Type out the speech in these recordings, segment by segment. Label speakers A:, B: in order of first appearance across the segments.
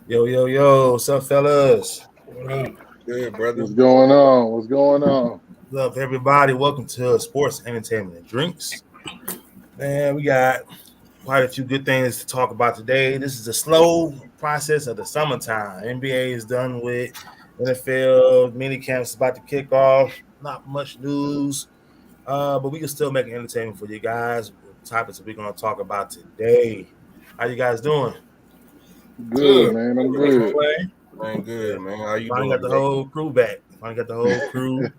A: Yo, yo, yo, what's up, fellas?
B: What up?
C: Good, brother.
B: What's going on? What's going on?
A: What's up, everybody? Welcome to Sports, Entertainment, and Drinks. Man, we got quite a few good things to talk about today. This is a slow process of the summertime. NBA is done with. NFL mini camps is about to kick off. Not much news, but we can still make it entertaining for you guys. Topics that we're going to talk about today. How you guys doing?
B: Good,
C: Good.
B: man. I'm
C: Can't
B: good.
C: complain. Man,
A: Yeah.
C: good, man. How you
A: Finally
C: doing
A: got the
C: today?
A: whole crew back. Finally got the whole crew. You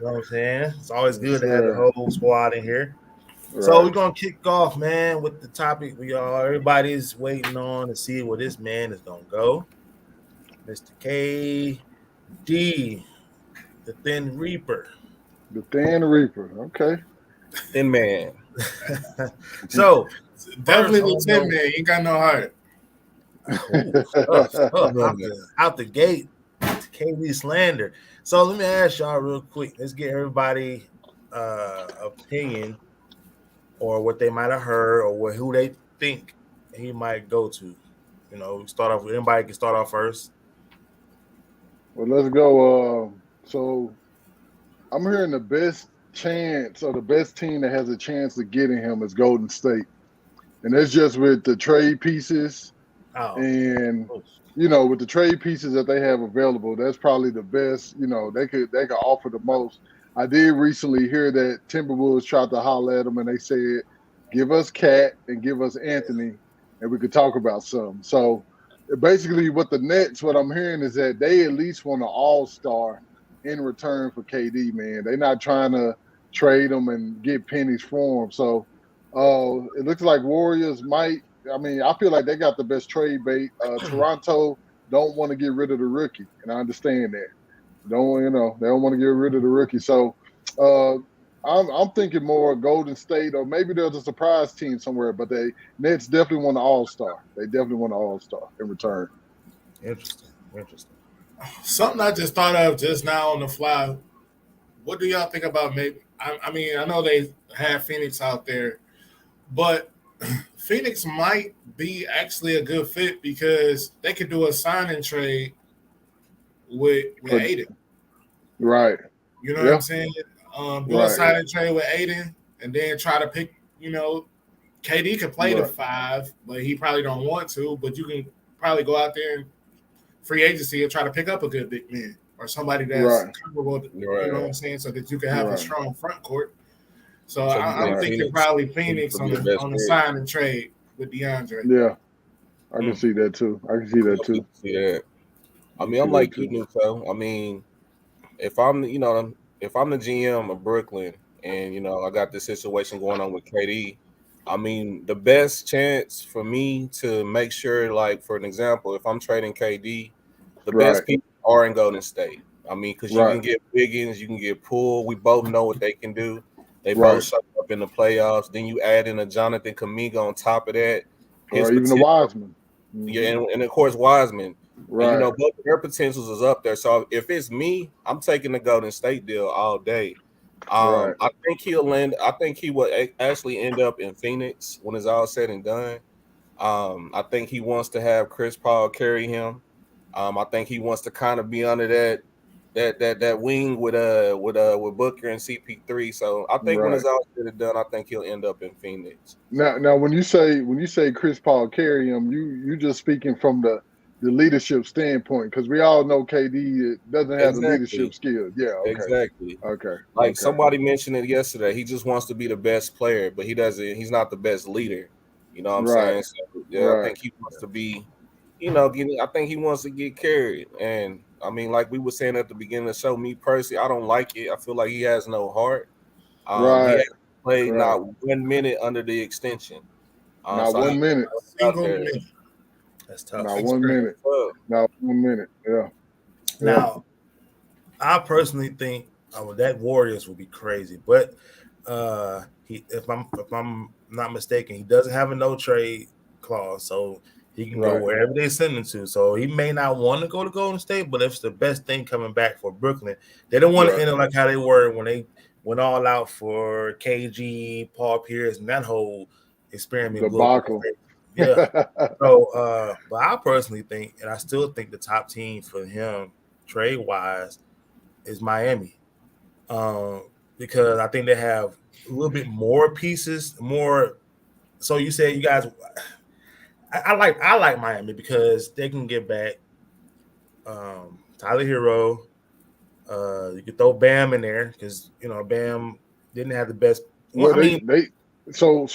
A: know what I'm saying? It's always
B: Yes,
A: good to have the
B: sir.
A: whole squad in here. So we're
B: Right.
A: gonna kick off, man, with the topic everybody's waiting on to see where this man is gonna go. Mr. KD, the Thin Reaper.
B: The Thin Reaper. Okay.
C: Thin man.
A: So first
B: Right.
A: I
C: Definitely
A: want
C: the
A: to
C: Tin
A: know
C: man. You ain't got no heart.
A: tough
C: No,
A: out the gate, KD slander. So let me ask y'all real quick. Let's get everybody opinion or what they might have heard or who they think he might go to. Start off. Anybody can start off first.
B: Well, let's go. So I'm hearing the best chance or the best team that has a chance of getting him is Golden State. And that's just with the trade pieces
A: Oh,
B: and with the trade pieces that they have available, that's probably the best. They could offer the most. I did recently hear that Timberwolves tried to holler at them, and they said, "Give us Cat and give us Anthony, and we could talk about some." So basically, what I'm hearing is that they at least want an All Star in return for KD. Man, they're not trying to trade them and get pennies for him. So it looks like Warriors might. I mean, I feel like they got the best trade bait. Toronto don't want to get rid of the rookie, and I understand that. They don't want to get rid of the rookie. So uh, I'm thinking more Golden State, or maybe there's a surprise team somewhere. But they Nets definitely want an All Star. They definitely want an All Star in return.
A: interesting. Interesting.
C: Something I just thought of just now on the fly. What do y'all think about maybe? I mean, I know they have Phoenix out there, but Phoenix might be actually a good fit because they could do a sign and trade with
B: For
C: Aiden.
B: right,
C: You know what I'm
B: yeah,
C: saying? Do a
B: right,
C: sign and trade with Aiden, and then try to pick. KD could play the
B: right,
C: five, but he probably don't want to. But you can probably go out there and free agency and try to pick up a good big man or somebody that's
B: right,
C: comfortable. You know what Right. I'm saying, so that you can have a
B: right,
C: strong front court. So So you I'm think
B: right.
C: thinking Phoenix probably Phoenix
A: Mm.
C: on
B: Yeah,
C: the on the sign and trade with DeAndre.
B: yeah. I can
A: Mm.
B: see that too. I can see that too.
C: See that?
B: I
C: I
B: can
C: mean,
B: see
C: I'm
B: that
C: like you,
B: too.
C: Nuko. I mean, if I'm, if I'm the GM of Brooklyn and I got this situation going on with KD, I mean, the best chance for me to make sure, like for an example, if I'm trading KD, the
B: Right,
C: best people are in Golden State. I mean, because you
B: right,
C: can get Wiggins, you can get Poole. We both know what they can do. They both
B: right.
C: showed up in the playoffs. Then you add in a Jonathan Kaminga on top of that. His
B: Or even the
C: potential,
B: Wiseman.
C: yeah,
B: Hmm.
C: and of course Wiseman. And
B: Right.
C: both their potentials is up there. So if it's me, I'm taking the Golden State deal all day.
B: Right.
C: I think he'll land. I think he will actually end up in Phoenix when it's all said and done. I think he wants to have Chris Paul carry him. I think he wants to kind of be under that wing with Booker and CP3. So I think when
B: Right.
C: it's all said and done, I think he'll end up in Phoenix.
B: Now, when you say Chris Paul carry him, you just speaking from the leadership standpoint because we all know KD doesn't have the leadership
C: Exactly.
B: skills. Yeah. Okay.
C: Exactly.
B: Okay.
C: Like
B: Okay.
C: somebody mentioned it yesterday. He just wants to be the best player, but he doesn't. He's not the best leader. You know what I'm
B: Right.
C: saying? So yeah, I
B: Right.
C: think he wants to be. I think he wants to get carried. And I mean, like we were saying at the beginning of the show, me personally, I don't like it. I feel like he has no heart. He
B: Right.
C: hasn't played
B: Right.
C: not 1 minute under the extension.
B: Not
C: So I
B: one
C: need
B: minute.
C: to out
A: Single
C: there.
A: minute. That's
B: Not
A: tough.
C: That's
B: one minute.
C: tough.
B: Not 1 minute. Yeah. Yeah.
A: Now, I personally think that Warriors will be crazy, but if I'm not mistaken, he doesn't have a no trade clause, so he can go
B: Right.
A: wherever they send him to. So he may not want to go to Golden State, but if it's the best thing coming back for Brooklyn, they don't want to
B: Right.
A: end up like how they were when they went all out for KG, Paul Pierce, and that whole experiment blew up in their
B: Debacle.
A: face. Yeah. So, but I personally think, and I still think the top team for him trade wise is Miami, because I think they have a little bit more pieces, more. So you said you guys, I like Miami because they can get back Tyler Hero. You could throw Bam in there because Bam didn't have the best. Well,
B: Well,
A: I mean,
B: so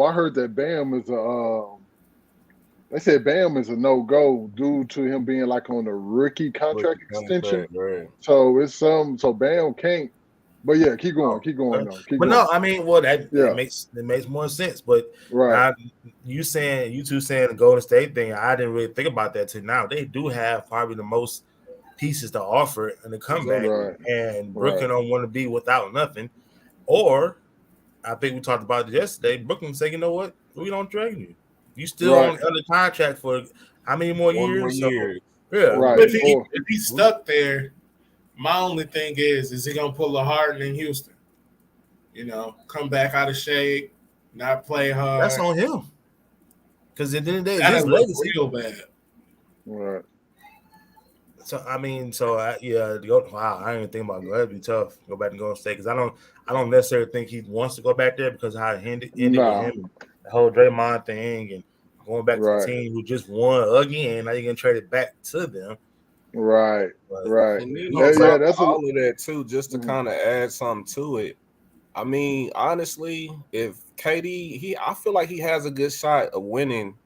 B: I heard that Bam is a they said Bam is a no go due to him being like on a rookie
D: Rookie
B: contract extension.
D: contract, right?
B: So it's so Bam can't. But yeah, keep going
A: uh,
B: though, keep
A: but
B: going.
A: no, I mean, well, that
B: Yeah,
A: makes more sense. But
B: right.
A: I, you two saying the Golden State thing, I didn't really think about that till now. They do have probably the most pieces to offer in the comeback,
D: Exactly.
B: Right,
A: and
B: right,
A: Brooklyn don't want to be without nothing. Or I think we talked about it yesterday. Brooklyn say, you know what, we don't trade you. You still
B: right,
A: on under contract for how many more
D: 1 more
A: years? So
D: year.
A: yeah,
B: right.
C: If
A: we,
C: he
B: Or
C: if he's stuck there, my only thing is he gonna pull a Harden in Houston? Come back out of shape, not play
A: that's
C: hard.
A: on him. Because at the end of the day, it's
C: That'll
A: his
C: look
A: legacy.
C: real bad.
B: right,
A: So I mean, yeah, wow, I didn't even think about it. That'd be tough. Go back and Golden State because I don't necessarily think he wants to go back there because of how it ended with
B: nah,
A: him and the whole Draymond thing and going back to the
B: right,
A: team who just won again. Now you're gonna trade it back to them.
B: right,
A: But
B: right.
D: And then
A: he,
D: on
B: Yeah,
D: top of
B: that's a
D: all of that, too, just to
B: mhm.
D: kind of add something to it. I mean, honestly, if I feel like he has a good shot of winning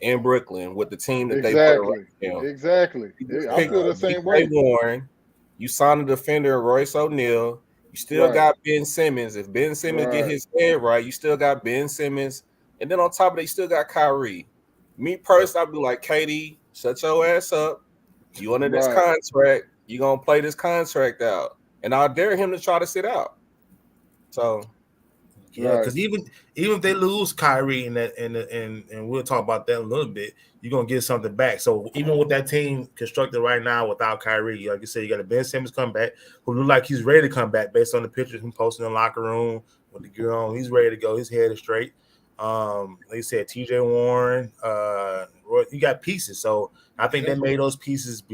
D: in Brooklyn with the team that they put around
B: Exactly,
D: him.
B: exactly.
D: You just
B: I
D: pick
B: feel the same
D: DJ
B: way.
D: Warren, you sign a defender Royce O'Neal, you still
B: Right,
D: got Ben Simmons. If Ben Simmons get
B: right,
D: his head right, you still got Ben Simmons, and then on top of that, you still got Kyrie. Me personally, I'd be like, KD, shut your ass up. You under this
B: right,
D: contract, you gonna play this contract out, and I'll dare him to try to sit out. So
A: yeah,
B: right,
A: because even if they lose Kyrie and we'll talk about that in a little bit, you're gonna get something back. So even with that team constructed right now without Kyrie, like you said, you got a Ben Simmons come back who look like he's ready to come back based on the pictures he posted in the locker room with the gear on. He's ready to go. His head is straight. Like you said, TJ Warren, you got pieces. So I think they
C: Yeah.
A: made those pieces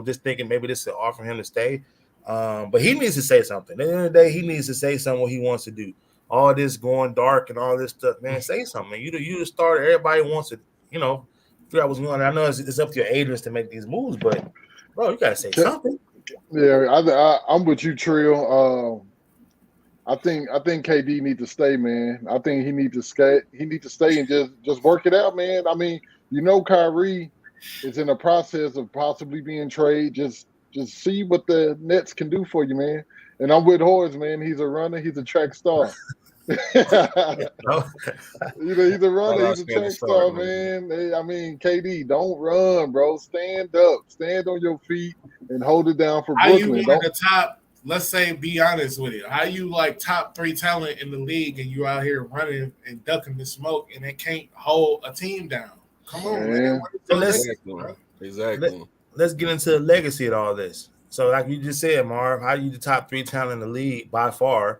A: just thinking maybe this will offer him to stay. But he needs to say something. At the end of the day, he needs to say something what he wants to do. All this going dark and all this stuff, man. Say something. You the starter. Everybody wants to, figure out what's going on. I know it's up to your agents to make these moves, but bro, you gotta say
B: Ca-
A: something.
B: yeah. I'm with you, Trill. I think KD need to stay, man. I think he need to stay. He need to stay and just work it out, man. I mean, Kyrie is in the process of possibly being traded. Just see what the Nets can do for you, man. And I'm with Horace, man. He's a runner. He's a track star.
A: No?
B: He's a
D: all
B: runner.
D: I
B: He's a
D: said
B: track
D: is start,
B: star,
D: man.
B: man. I mean, KD, don't run, bro. Stand up. Stand on your feet and hold it down for
C: How you
B: Brooklyn.
C: one of
B: Don't.
C: the top? Let's say, be honest with it. How you like top 3 talent in the league, and you out here running and ducking the smoke, and they can't hold a team down? Come on, man.
B: Man,
C: What is
A: So
C: your legacy,
D: Exactly.
C: bro?
D: Exactly.
A: let's get into the legacy of all this. So, like you just said, Marv, how you the top 3 talent in the league by far,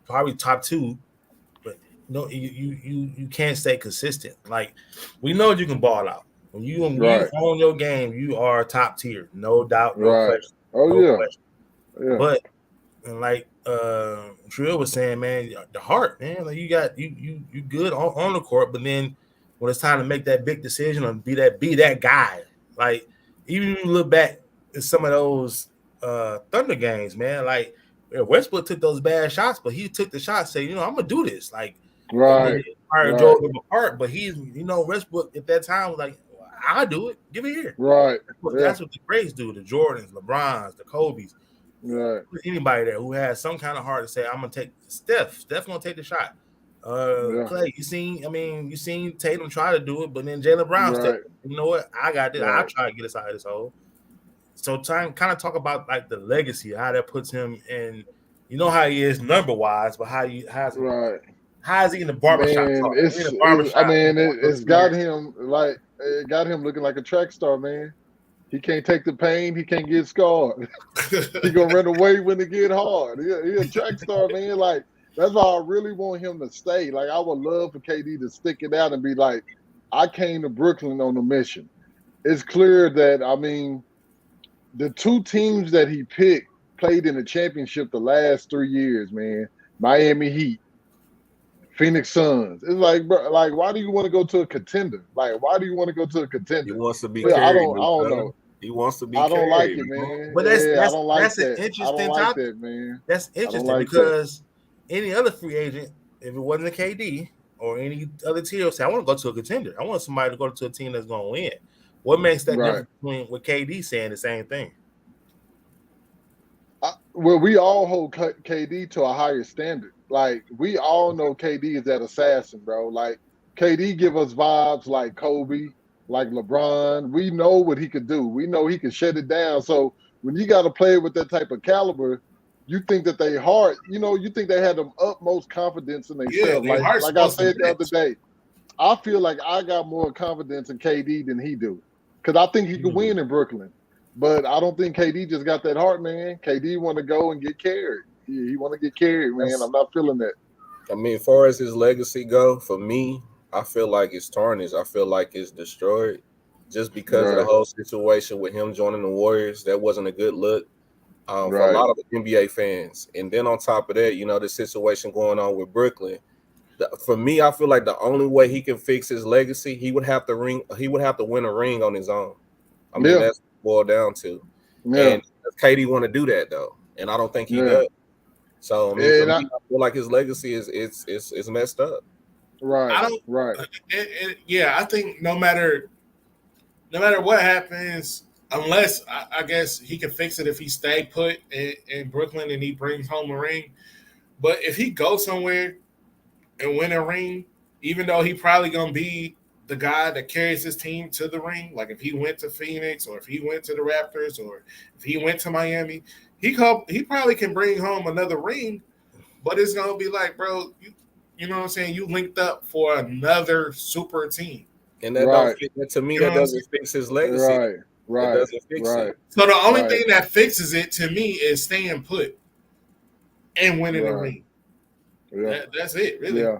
A: probably top 2, but no, you can't stay consistent. Like we know you can ball out. When you
B: right,
A: own your game, you are top tier, no doubt, no
B: right.
A: question,
B: Oh
A: no
B: yeah,
A: question.
B: yeah,
A: But and like Trill was saying, man, the heart, man, like you good on the court, but then when it's time to make that big decision or be that guy, like even when you look back at some of those Thunder games, man, like Westbrook took those bad shots, but he took the shot, say, I'm gonna do this, like, and then
B: right,
A: it probably
B: right,
A: drove them apart. But he's, Westbrook at that time was like, well, I'll do it, give it here.
B: right. Yeah,
A: That's what the greats do, the Jordans, LeBrons, the Kobe's,
B: right,
A: anybody there who has some kind of heart to say, I'm gonna take Steph gonna take the shot.
B: yeah,
A: Clay, you seen Tatum try to do it, but then Jalen Brown said,
B: right,
A: you know what, I got this, I'll
B: right,
A: try to get us out of this hole. So time kind of talk about like the legacy, how that puts him in, how he is number wise, but
B: right.
A: how is he in the barbershop
B: Man,
A: talk? We in the
B: it's I
A: barbershop,
B: mean,
A: going
B: it's got him like it got him looking like a track star, man. He can't take the pain. He can't get scarred. He gonna run away when it get hard. He a track star, man. Like That's why I really want him to stay. Like I would love for KD to stick it out and be like, I came to Brooklyn on a mission. It's clear that I mean the two teams that he picked played in the championship the last 3 years, man. Miami Heat, Phoenix Suns. It's like, bro, like, why do you want to go to a contender? Like, why do you want to go to a
D: He
B: contender?
D: wants to be
B: Yeah,
D: carried.
B: I don't know.
D: He wants to be
B: I don't like
D: carried,
B: it,
D: man.
B: man.
A: But
B: Yeah, I don't like
A: that's an
B: that. I don't
A: interesting
B: like
A: topic.
B: that, man.
A: That's
B: I don't
A: interesting
B: like that.
A: because any other free agent, if it wasn't a KD or any other tier, say I want to go to a contender. I want somebody to go to a team that's going to win. What makes that
B: Right.
A: difference between with KD saying the same thing?
B: Well, we all hold KD to a higher standard. Like we all know KD is that assassin, bro. Like KD give us vibes like Kobe, like LeBron. We know what he could do. We know he can shut it down. So when you got to play with that type of caliber, you think that they heart, you think they had the utmost confidence in
C: Yeah,
B: themselves.
C: their heart's
B: Like I
C: supposed to
B: said the other
C: match.
B: day, I feel like I got more confidence in KD than he do, because I think he could win in Brooklyn. But I don't think KD just got that heart, man. KD want to go and get carried. He want to get carried, man. I'm not feeling that.
D: I mean, as far as his legacy go, for me, I feel like it's tarnished. I feel like it's destroyed just because of the
B: Right,
D: whole situation with him joining the Warriors. That wasn't a good look for a
B: right.
D: lot of NBA fans. And then on top of that, the situation going on with Brooklyn. For me, I feel like the only way he can fix his legacy, he would have to win a ring on his own. I mean,
B: Yeah,
D: that's what it boiled down to.
B: yeah,
D: And KD want to do that though, and I don't think he
B: yeah.
D: does. So I mean, for
B: And
D: me, I feel like his legacy is messed up.
B: right,
C: I don't.
B: right,
C: Yeah, I think no matter what happens, unless I guess he can fix it if he stay put in Brooklyn and he brings home a ring. But if he goes somewhere and win a ring, even though he probably gonna be the guy that carries his team to the ring, like if he went to Phoenix or if he went to the Raptors or if he went to Miami, he probably can bring home another ring, but it's gonna be like, bro, you know what I'm saying? You linked up for another super team.
D: And that don't
B: right,
D: fit. To me,
C: You know
D: that
C: what I'm saying?
D: doesn't fix his legacy.
B: right,
D: That
B: right,
D: doesn't fix
B: right,
D: it.
C: So the only
B: right,
C: thing that fixes it to me is staying put and winning the
B: right.
C: ring.
B: Yeah,
C: That's it, really.
B: yeah,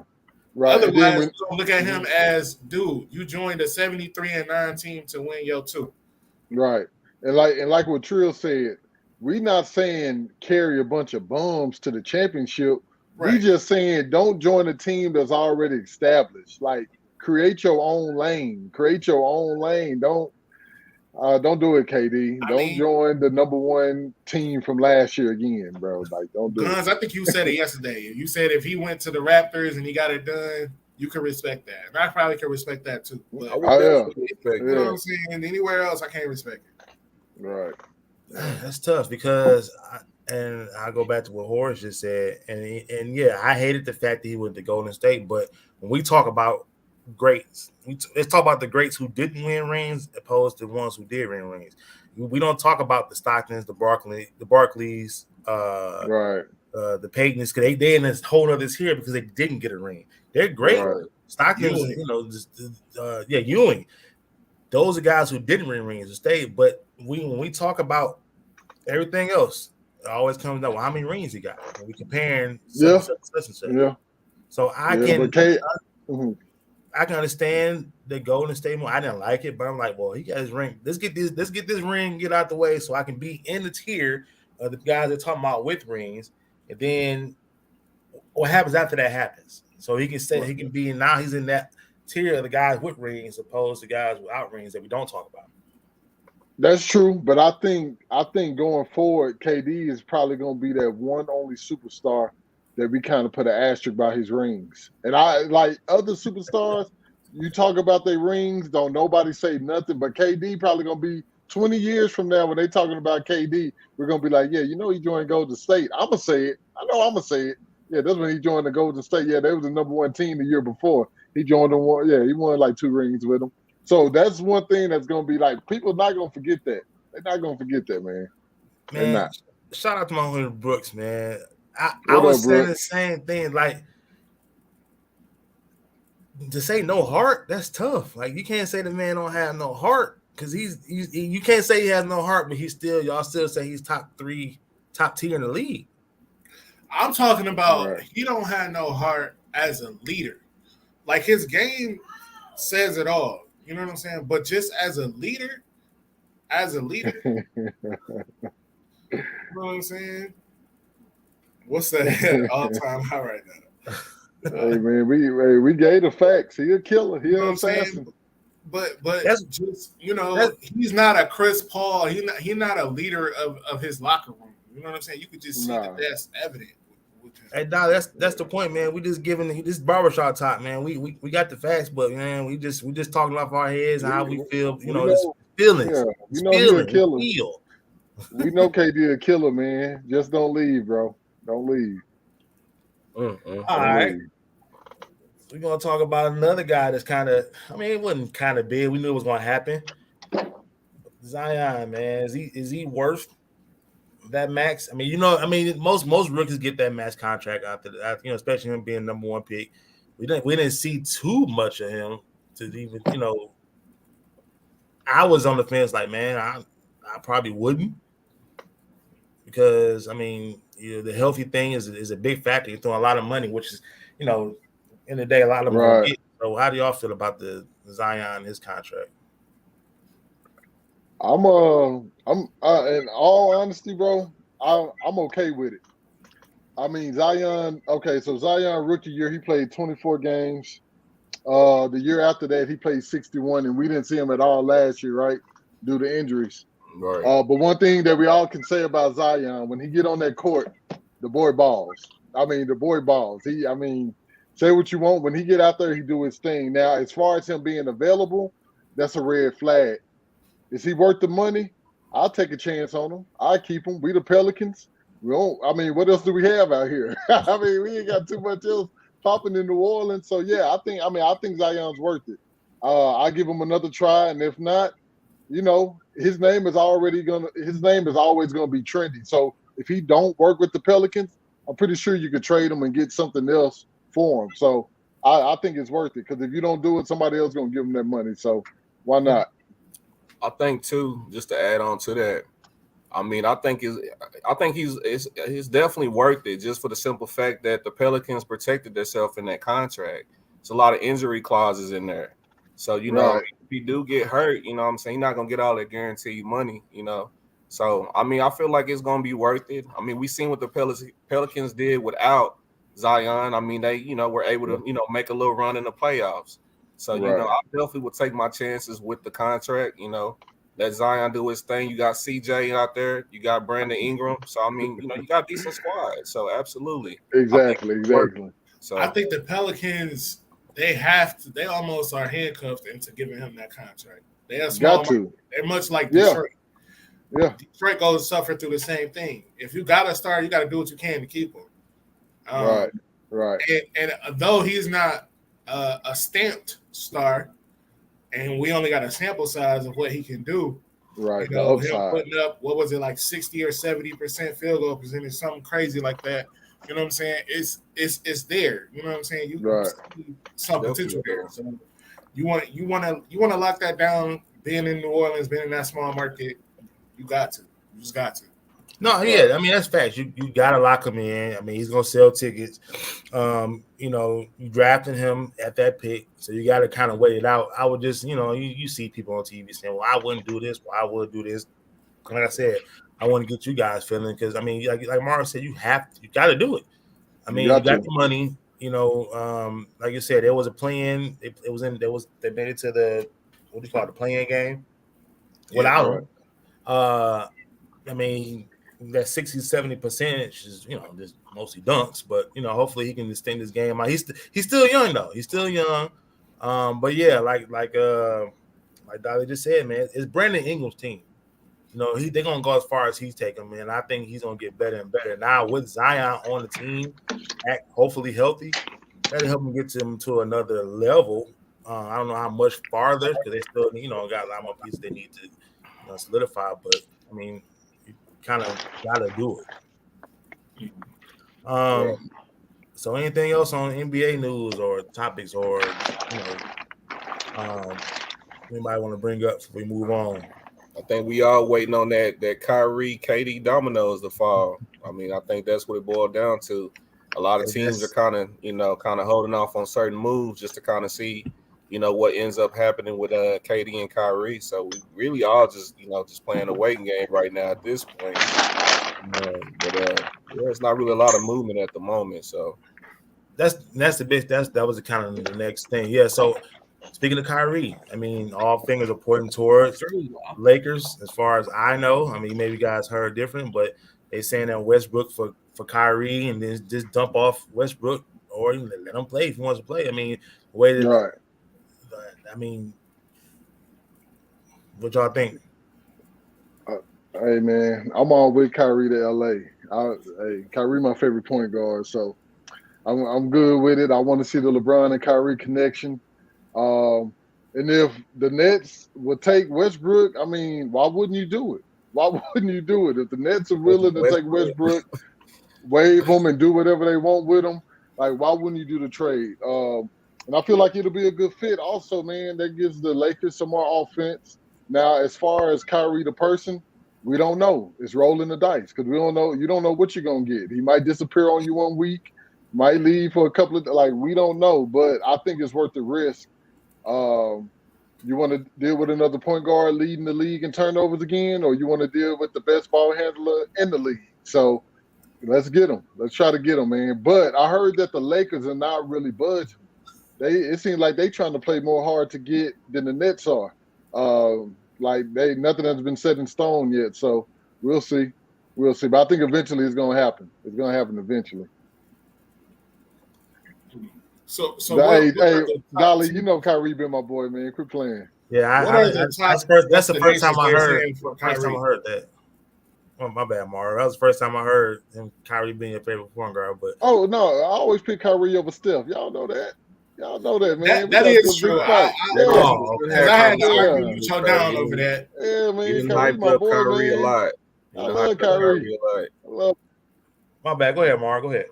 B: right. And then
C: Otherwise,
B: when
C: you don't look at him as, dude, you joined a 73-9 team to win your two.
B: right, and like what Trill said, we not saying carry a bunch of bums to the championship. We
C: Right.
B: just saying don't join a team that's already established. Like create your own lane. Create your own lane. Don't do it, KD.
C: I
B: Don't
C: mean,
B: join the number one team from last year again, bro. Like don't do it.
C: Guns, I think you said it yesterday. You said if he went to the Raptors and he got it done, you can respect that. And I probably can respect that too.
D: I
C: But
D: would
B: Oh
D: definitely respect
C: you know what
B: yeah,
C: I'm saying? Anywhere else, I can't respect it.
B: right.
A: That's tough because, I go back to what Horace just said, and yeah, I hated the fact that he went to Golden State. But when we talk about greats, let's talk about the greats who didn't win rings, opposed to the ones who did win rings. We don't talk about the Stocktons, the Barkleys,
B: Right,
A: the Paytons, because they in this whole other here because they didn't get a ring. They're great.
B: right,
A: Stockton's,
C: Ewing.
A: Ewing. Those are guys who didn't win rings to stay. But when we talk about everything else, it always comes down, well, how many rings he got? When we comparing such
B: yeah,
A: and such and such.
B: yeah,
A: So I
B: yeah.
A: can
B: But K, mhm.
A: I can understand the Golden State more. I didn't like it, but I'm like, well, he got his ring. Let's get this ring, get out the way, so I can be in the tier of the guys that talking about with rings. And then what happens after that happens. So he can say he can be now he's in that tier of the guys with rings opposed to guys without rings that we don't talk about.
B: That's true. But I think going forward, KD is probably going to be that one only superstar that we kind of put an asterisk by his rings. And I like other superstars. You talk about their rings, don't nobody say nothing. But KD probably going to be 20 years from now when they talking about KD. We're going to be like, yeah, he joined Golden State. I'm gonna say it. I know I'm gonna say it. Yeah, that's when he joined the Golden State. Yeah, they was the number one team the year before. He joined them one. Yeah, he won like 2 rings with them. So that's one thing that's gonna be like people not gonna forget that. They're not gonna forget that, man. They're
A: Man,
B: not.
A: shout out to my homie Brooks, man. I
B: What up,
A: was saying the
B: Brooks?
A: same thing. Like to say no heart, that's tough. Like you can't say the man don't have no heart because you can't say he has no heart, but y'all still say he's top tier in the league.
C: I'm talking about
B: Right.
C: he don't have no heart as a leader. Like his game says it all. You know what I'm saying? But just as a leader, you know what I'm saying? What's that all time high right now?
B: Hey man, we gave the facts. He a killer. He
C: You know
B: an
C: what I'm saying?
B: assassin.
C: But
A: That's
C: just
A: that's
C: he's not a Chris Paul. He not a leader of his locker room. You know what I'm saying? You could just see that
B: Nah.
C: that's evident with him.
A: hey, nah, that's the point, man. We just giving this barbershop talk, man. We got the facts, but man, we just talking off our heads and how we feel. You
B: We
A: know, it's
B: know, yeah,
A: feelings.
B: we
A: It's
B: know he a
A: feelings.
B: killer.
A: We feel.
B: We know KD a killer, man. Just don't leave, bro. Don't leave.
A: All
B: Don't
A: right.
B: leave.
A: We're gonna talk about another guy that's kind of. I mean, it wasn't kind of big. We knew it was gonna happen. Zion, man, is he worth that max? I mean, most rookies get that max contract after especially him being number one pick. We didn't see too much of him to even, I was on the fence, like, man, I probably wouldn't, because I mean, the healthy thing is a big factor. You're throwing a lot of money, which is, in the day, a lot of them gonna
B: Right.
A: get. So how do y'all feel about the Zion, his contract?
B: I'm in all honesty, bro, I'm okay with it. I mean, Zion, okay, so Zion rookie year, he played 24 games. The year after that, he played 61, and we didn't see him at all last year, right? Due to injuries.
D: Right.
B: But one thing that we all can say about Zion, when he get on that court, the boy balls. I mean, the boy balls. Say what you want. When he get out there, he do his thing. Now, as far as him being available, that's a red flag. Is he worth the money? I'll take a chance on him. I keep him. We the Pelicans. We don't. I mean, what else do we have out here? I mean, we ain't got too much else popping in New Orleans. So yeah, I think Zion's worth it. I give him another try, and if not, his name is always gonna be trendy. So if he don't work with the Pelicans, I'm pretty sure you could trade him and get something else for him. So I think it's worth it, because if you don't do it, somebody else gonna give him that money. So why not?
D: I think too, just to add on to that, I mean, I think he's definitely worth it, just for the simple fact that the Pelicans protected themselves in that contract. It's a lot of injury clauses in there. So,
B: Right.
D: if you do get hurt, you know what I'm saying, you're not gonna get all that guaranteed money. So I mean, I feel like it's gonna be worth it. I mean, we seen what the Pelicans did without Zion. I mean, they, were able to, make a little run in the playoffs. So,
B: Right.
D: I definitely would take my chances with the contract. Let Zion do his thing. You got CJ out there. You got Brandon Ingram. So, I mean, you got a decent squad. So, absolutely.
B: Exactly.
D: So,
C: I think the Pelicans, they almost are handcuffed into giving him that contract. They have small
B: Got to.
C: They're much like
B: Yeah.
C: Detroit.
B: Yeah.
C: Detroit goes to suffer through the same thing. If you got to start, you got to do what you can to keep him.
B: Right.
C: And though he's not a stamped star, and we only got a sample size of what he can do,
B: Right. The
C: him
B: upside.
C: putting up, what was it, like 60 or 70% field goal percentage, something crazy like that. You know what I'm saying? It's there. You know what I'm saying? You
B: Right.
C: see some potential
D: Definitely.
C: there. So you want to lock that down. Being in New Orleans, being in that small market, you just got to.
A: No, yeah, I mean, that's facts. You gotta lock him in. I mean, he's gonna sell tickets. You drafting him at that pick, so you gotta kind of wait it out. I would just, you see people on TV saying, "Well, I wouldn't do this. Well, I would do this." Like I said, I want to get you guys feeling, because I mean, like Mark said, you got to do it. I mean, you got the money. Like you said, there was a plan. They made it to the, what do you call it, the playing game without him. I mean, that 60-70% is, just mostly dunks, but hopefully he can extend his game out. He's still young though. He's still young. But yeah, like Dolly just said, man, it's Brandon Ingram's team. They're gonna go as far as he's taking, man. I think he's gonna get better and better now with Zion on the team, hopefully healthy. That'll help him get to another level. I don't know how much farther, because they still, got a lot more pieces they need to solidify. But I mean, you kind of gotta do it. So anything else on NBA news or topics, or anybody want to bring up before we move on?
D: I think we all waiting on that Kyrie KD dominoes to fall. I mean, I think that's what it boiled down to. A lot of teams are kind of holding off on certain moves just to kind of see, what ends up happening with KD and Kyrie. So we really all just playing a waiting game right now at this point. There's not really a lot of movement at the moment. So
A: that's the big that was kind of the next thing. Yeah. So speaking of Kyrie, I mean, all fingers are pointing towards Lakers, as far as I know. I mean, maybe you guys heard different, but they saying that Westbrook for Kyrie, and then just dump off Westbrook, or even let him play if he wants to play. I mean, the way that,
B: Right.
A: I mean, what y'all think?
B: Hey man, I'm all with Kyrie to LA. Kyrie my favorite point guard, so I'm good with it. I want to see the LeBron and Kyrie connection. And if the Nets would take Westbrook, I mean, why wouldn't you do it? Why wouldn't you do it? If the Nets are willing to take Westbrook, waive him, and do whatever they want with him, like, why wouldn't you do the trade? And I feel like it'll be a good fit also, man. That gives the Lakers some more offense. Now, as far as Kyrie the person, we don't know. It's rolling the dice because we don't know. You don't know what you're going to get. He might disappear on you 1 week, might leave for a couple of, we don't know. But I think it's worth the risk. You want to deal with another point guard leading the league in turnovers again, or you want to deal with the best ball handler in the league? So let's get him. Let's try to get him, man. But I heard that the Lakers are not really budging. It seems like they trying to play more hard to get than the Nets are. Nothing has been set in stone yet. So we'll see. But I think eventually it's going to happen. It's going to happen eventually.
C: So
B: hey, Dolly, you know Kyrie been my boy, man. Quit playing.
A: Yeah, that's the first time I heard. First time I heard that. Oh, my bad, Mario. That was the first time I heard him, Kyrie being your favorite point guard. But
B: oh no, I always pick Kyrie over Steph. Y'all know that. Man.
C: That is true. I had to argue you so down over that.
B: Yeah, man.
D: You hyped up Kyrie a lot.
B: I love Kyrie.
A: My bad. Go ahead, Mario. Go ahead.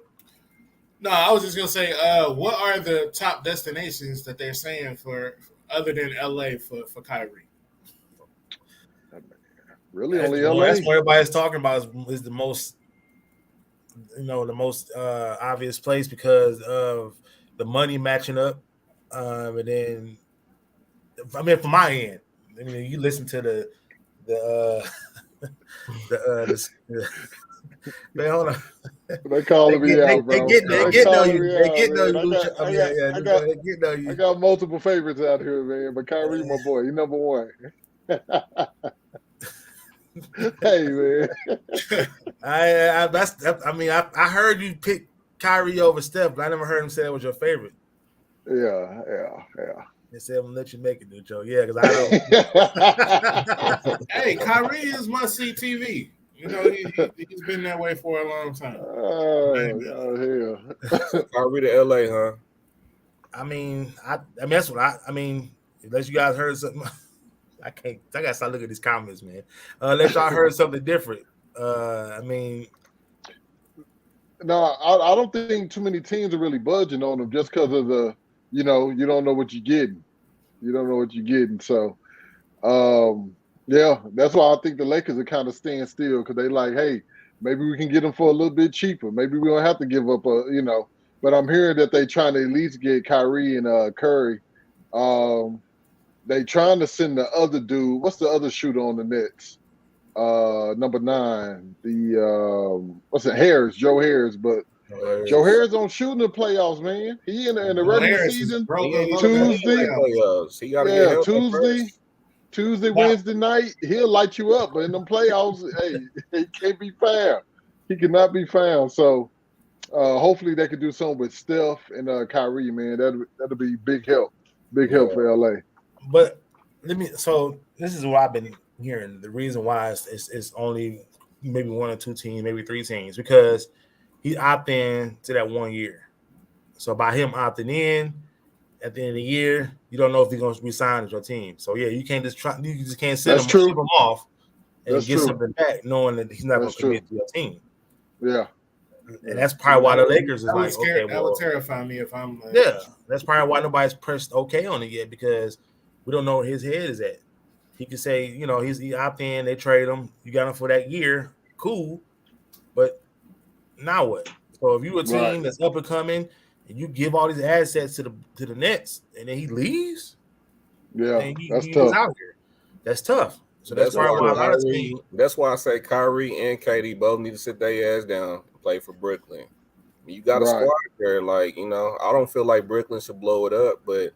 C: No, I was just gonna say, what are the top destinations that they're saying for other than LA for Kyrie?
B: Really, only LA.
A: That's what everybody's talking about is the most, the most obvious place because of the money matching up. And then, I mean, from my end, I mean, you listen to the man, hold on.
B: They calling me out, bro.
A: They get know you.
B: I got multiple favorites out here, man. But Kyrie, my boy, he's number one. Hey, man.
A: I heard you pick Kyrie over Steph, but I never heard him say that was your favorite.
B: Yeah.
A: They said, I'm gonna let you make it, dude, Joe. Yeah, because I
C: don't. Hey, Kyrie is must-see TV. He's been that way for a long time.
B: Oh, hell.
D: Kyrie to LA, huh?
A: I mean, that's what unless you guys heard something. I got to start looking at these comments, man. Unless y'all heard something different. No,
B: I don't think too many teams are really budging on them just because of the, you don't know what you're getting. So, yeah, that's why I think the Lakers are kind of staying still because they like, hey, maybe we can get them for a little bit cheaper. Maybe we don't have to give up But I'm hearing that they trying to at least get Kyrie and Curry. They trying to send the other dude. What's the other shooter on the Nets? Number 9. Harris, Joe Harris. But Joe Harris don't shoot in the playoffs, man. He in the regular season. Tuesday, Wednesday night, he'll light you up. But in them playoffs, hey, he can't be found. He cannot be found. So hopefully they could do something with Steph and Kyrie, man. That'll be big help. Big help for LA.
A: But so this is what I've been hearing. The reason why it's only maybe 1 or 2 teams, maybe 3 teams, because he opted in to that 1 year. So by him opting in at the end of the year, you don't know if he's going to resign with your team. So yeah, you can't just can't ship him off and get something back, knowing that he's not going to commit to your team.
B: Yeah.
A: And that's probably why the Lakers is that
C: would terrify me if I'm
A: that's probably why nobody's pressed okay on it yet, because we don't know where his head is at. He could say, he opt in, they trade him, you got him for that year, cool. But now what? So if you a
B: Right.
A: team that's up and coming and you give all these assets to the Nets and then he leaves,
B: Yeah,
A: then
B: that's
A: he's
B: tough.
A: out here. That's tough. So that's
D: That's
A: probably
D: why
A: why a lot of
D: Kyrie.
A: teams.
D: That's why I say Kyrie and KD both need to sit their ass down and play for Brooklyn. You got a
B: Right.
D: squad there, like I don't feel like Brooklyn should blow it up, but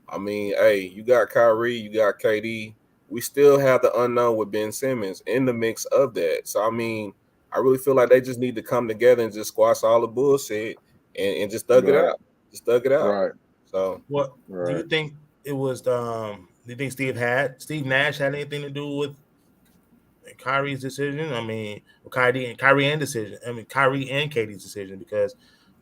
D: I mean, hey, you got Kyrie, you got KD. We still have the unknown with Ben Simmons in the mix of that. So I mean, I really feel like they just need to come together and just squash all the bullshit and just thug it
B: Right.
D: out. Just thug it out.
B: Right.
D: So
A: What do you
B: Right.
A: think it was? Do you think Steve Nash had anything to do with Kyrie's decision? I mean, Kyrie and decision. I mean, Kyrie and Katie's decision, because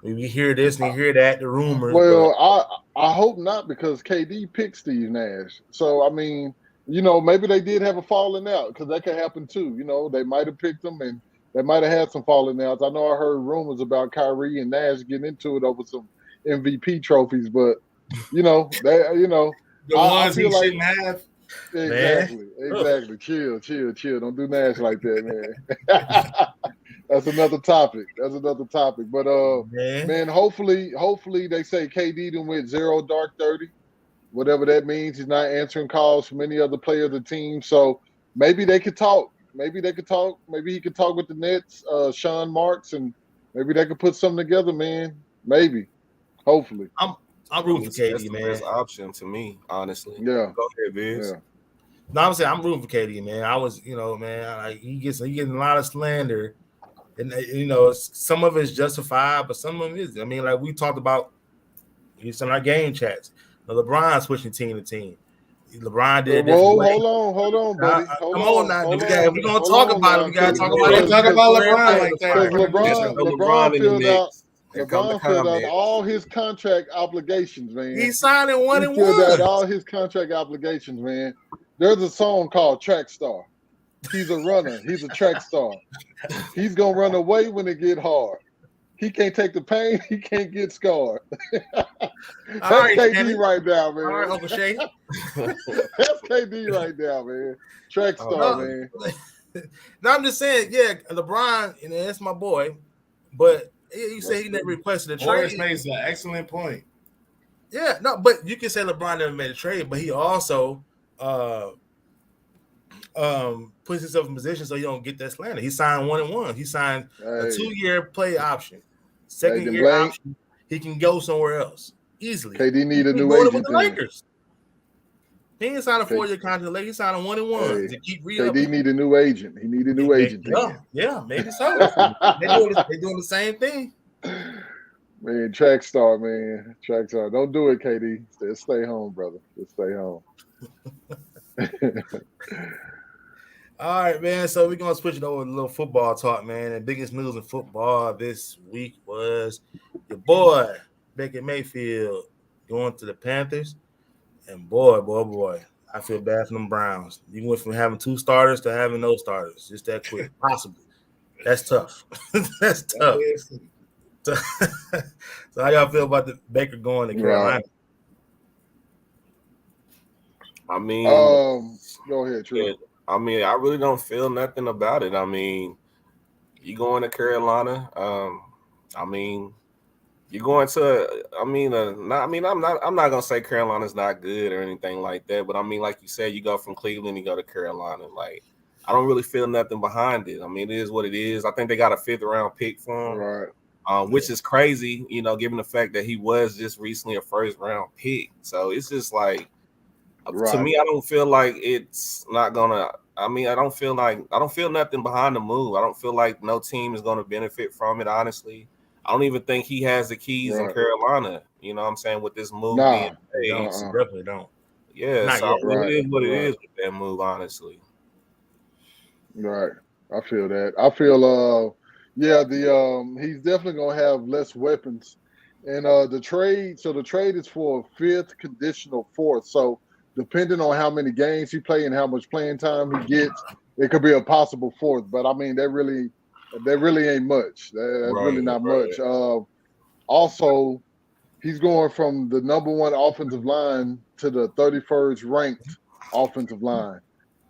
A: we hear this and you hear that, the rumors, but
B: Well, I hope not, because KD picked Steve Nash. So I mean, maybe they did have a falling out, because that could happen too. They might have picked him and they might have had some falling outs. I know I heard rumors about Kyrie and Nash getting into it over some MVP trophies, but
C: The
B: I
C: ones he
B: feel like
C: shouldn't have.
A: man,
B: exactly. Chill. Don't do Nash like that, man. That's another topic. But
A: man,
B: man, hopefully they say KD done went 0 dark 30, whatever that means. He's not answering calls from any other player of the team. So maybe they could talk. Maybe he could talk with the Nets, Sean Marks, and maybe they could put something together, man. Maybe. Hopefully.
A: I'm rooting for
D: that's
A: KD,
D: the
A: man.
D: best option to me, honestly.
B: Yeah.
D: Go ahead, Biz.
B: Yeah.
A: No, I'm saying I'm rooting for KD, man. I was, man, like he getting a lot of slander, and some of it's justified, but some of it is. I mean, like we talked about, in our game chats. LeBron switching team to team. LeBron did it different
B: Whoa,
A: way.
B: hold on, buddy.
A: Come on now. We're gonna talk about it. We gotta talk
C: We
A: about
C: don't
A: it.
C: talk about LeBron like
B: Because
C: that.
B: LeBron
D: in the
B: filled out
D: mix and come to comment.
B: all his contract obligations, man.
A: He's signing one
B: He
A: and
B: filled out
A: one.
B: all his contract obligations, man. There's a song called Track Star. He's a runner. He's a track star. He's gonna run away when it get hard. He can't take the pain. He can't get scarred. That's
A: right,
B: KD
A: Shannon.
B: right now, man.
A: All right, Uncle Shay.
B: That's KD right now, man. Track star, man.
A: No, I'm just saying, yeah, LeBron, that's my boy, but you say he never requested a
C: Horace
A: trade.
C: makes an excellent point.
A: Yeah, no, but you can say LeBron never made a trade, but he also puts himself in position so you don't get that slander. He signed 1 and 1. He signed a 2-year play option. Second year option, he can go somewhere else easily.
B: KD need a new
A: agent
B: agent.
A: With the Lakers. He didn't sign a 4-year contract. He signed a 1 and 1 to keep
B: KD need a new agent. He need a new agent.
A: Yeah, maybe so. They're doing the same thing.
B: Man, track star, man. Track star. Don't do it, KD. Just stay home, brother. Just stay home.
A: All right, man. So we're gonna switch it over to a little football talk, man. And biggest news in football this week was your boy Baker Mayfield going to the Panthers. And boy, I feel bad for them Browns. You went from having 2 starters to having no starters, just that quick. Possibly. That's tough. That's tough. So how y'all feel about the Baker going to Carolina?
B: Right.
D: I mean,
B: go ahead, True.
D: I mean, I really don't feel nothing about it. I mean, you going to Carolina? I mean, you're going to. I'm not gonna say Carolina's not good or anything like that, but I mean, like you said, you go from Cleveland, you go to Carolina. Like, I don't really feel nothing behind it. I mean, it is what it is. I think they got a 5th round pick for him,
B: right?
D: Which is crazy, given the fact that he was just recently a 1st round pick. So it's just like. To me, I don't feel like it's not gonna. I mean, I don't feel nothing behind the move. I don't feel like no team is gonna benefit from it. Honestly, I don't even think he has the keys in Carolina. You know what I'm saying, with this move being made.
A: Definitely don't.
D: Yeah, so it is what it is with that move. Honestly,
B: right. I feel that. I feel he's definitely gonna have less weapons, and the trade. So the trade is for a 5th conditional 4th. So. Depending on how many games he plays and how much playing time he gets, it could be a possible 4th. But I mean, that really ain't much. That's really not much. Also, he's going from the #1 offensive line to the 31st ranked offensive line.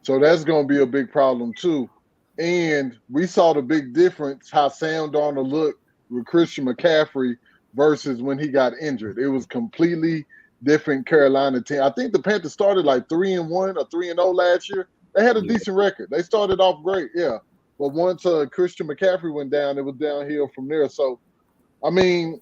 B: So that's going to be a big problem too. And we saw the big difference how Sam Darnold looked with Christian McCaffrey versus when he got injured. It was completely different Carolina team. I think the Panthers started like 3-1 or 3-0 last year. They had a decent record. They started off great, yeah. But once Christian McCaffrey went down, it was downhill from there. So, I mean,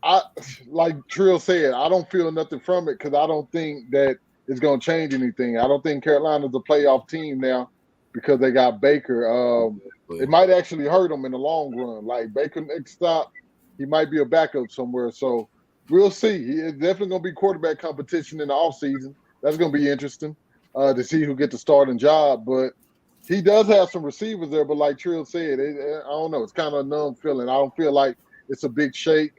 B: I like Trill said, I don't feel nothing from it because I don't think that it's going to change anything. I don't think Carolina's a playoff team now because they got Baker. It might actually hurt them in the long run. Like Baker next stop, he might be a backup somewhere. So we'll see. It's definitely going to be quarterback competition in the offseason. That's going to be interesting to see who gets the starting job. But he does have some receivers there. But like Trill said, I don't know. It's kind of a numb feeling. I don't feel like it's a big shake.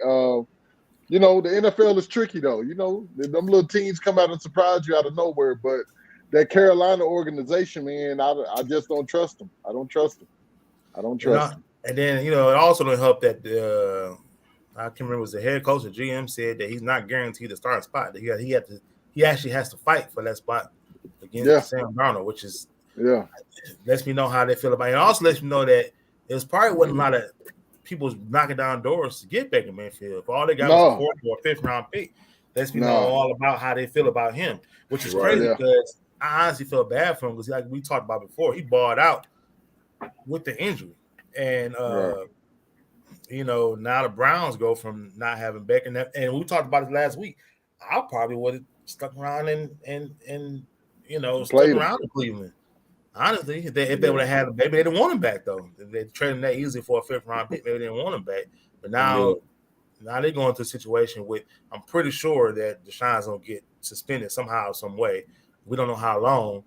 B: You know, the NFL is tricky though. You know, them little teams come out and surprise you out of nowhere. But that Carolina organization, man, I just don't trust them. I don't trust them.
A: And then, you know, it also don't help that I can't remember, it was the head coach or GM said that he's not guaranteed the starting spot. That he actually has to fight for that spot against Sam Darnold, which is lets me know how they feel about it. And also lets me know that it probably wasn't a lot of people knocking down doors to get Baker Mayfield. All they got was a fourth or fifth round pick. Lets me know all about how they feel about him, which is crazy because I honestly feel bad for him because, like we talked about before, he balled out with the injury. And you know, now the Browns go from not having Baker, and we talked about it last week. I probably would have stuck around and you know, stuck around in Cleveland. Honestly, if they would have had him, maybe they didn't want him back though. If they traded him that easy for a fifth round pick, maybe they didn't want him back. But now they're going into a situation with, I'm pretty sure that Deshaun's gonna get suspended somehow, some way. We don't know how long.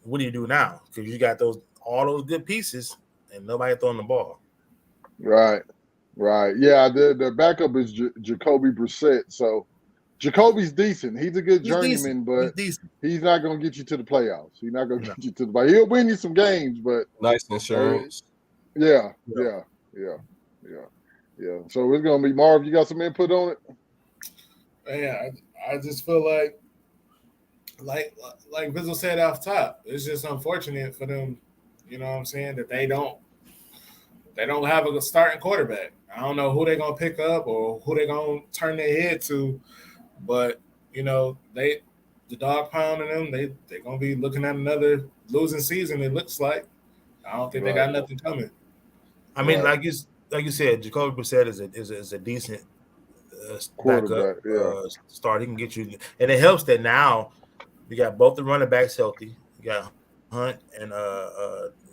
A: What do you do now? Because you got all those good pieces and nobody throwing the ball.
B: Right. Yeah, the backup is Jacoby Brissett. So Jacoby's decent. He's a good journeyman, but he's not going to get you to the playoffs. He's not going to get you to the playoffs. He'll win you some games, but
D: nice insurance.
B: Yeah. So it's going to be Marv. You got some input on it?
C: Yeah, I just feel like Bizzle said off top. It's just unfortunate for them. You know what I'm saying, that they don't have a starting quarterback. I don't know who they're gonna pick up or who they're gonna turn their head to, but you know, the dog pounding them, they're gonna be looking at another losing season. It looks like. I don't think they got nothing coming.
A: I mean, like you said, Jacoby Brissett is a decent quarterback start. He can get you, and it helps that now you got both the running backs healthy. You got Hunt and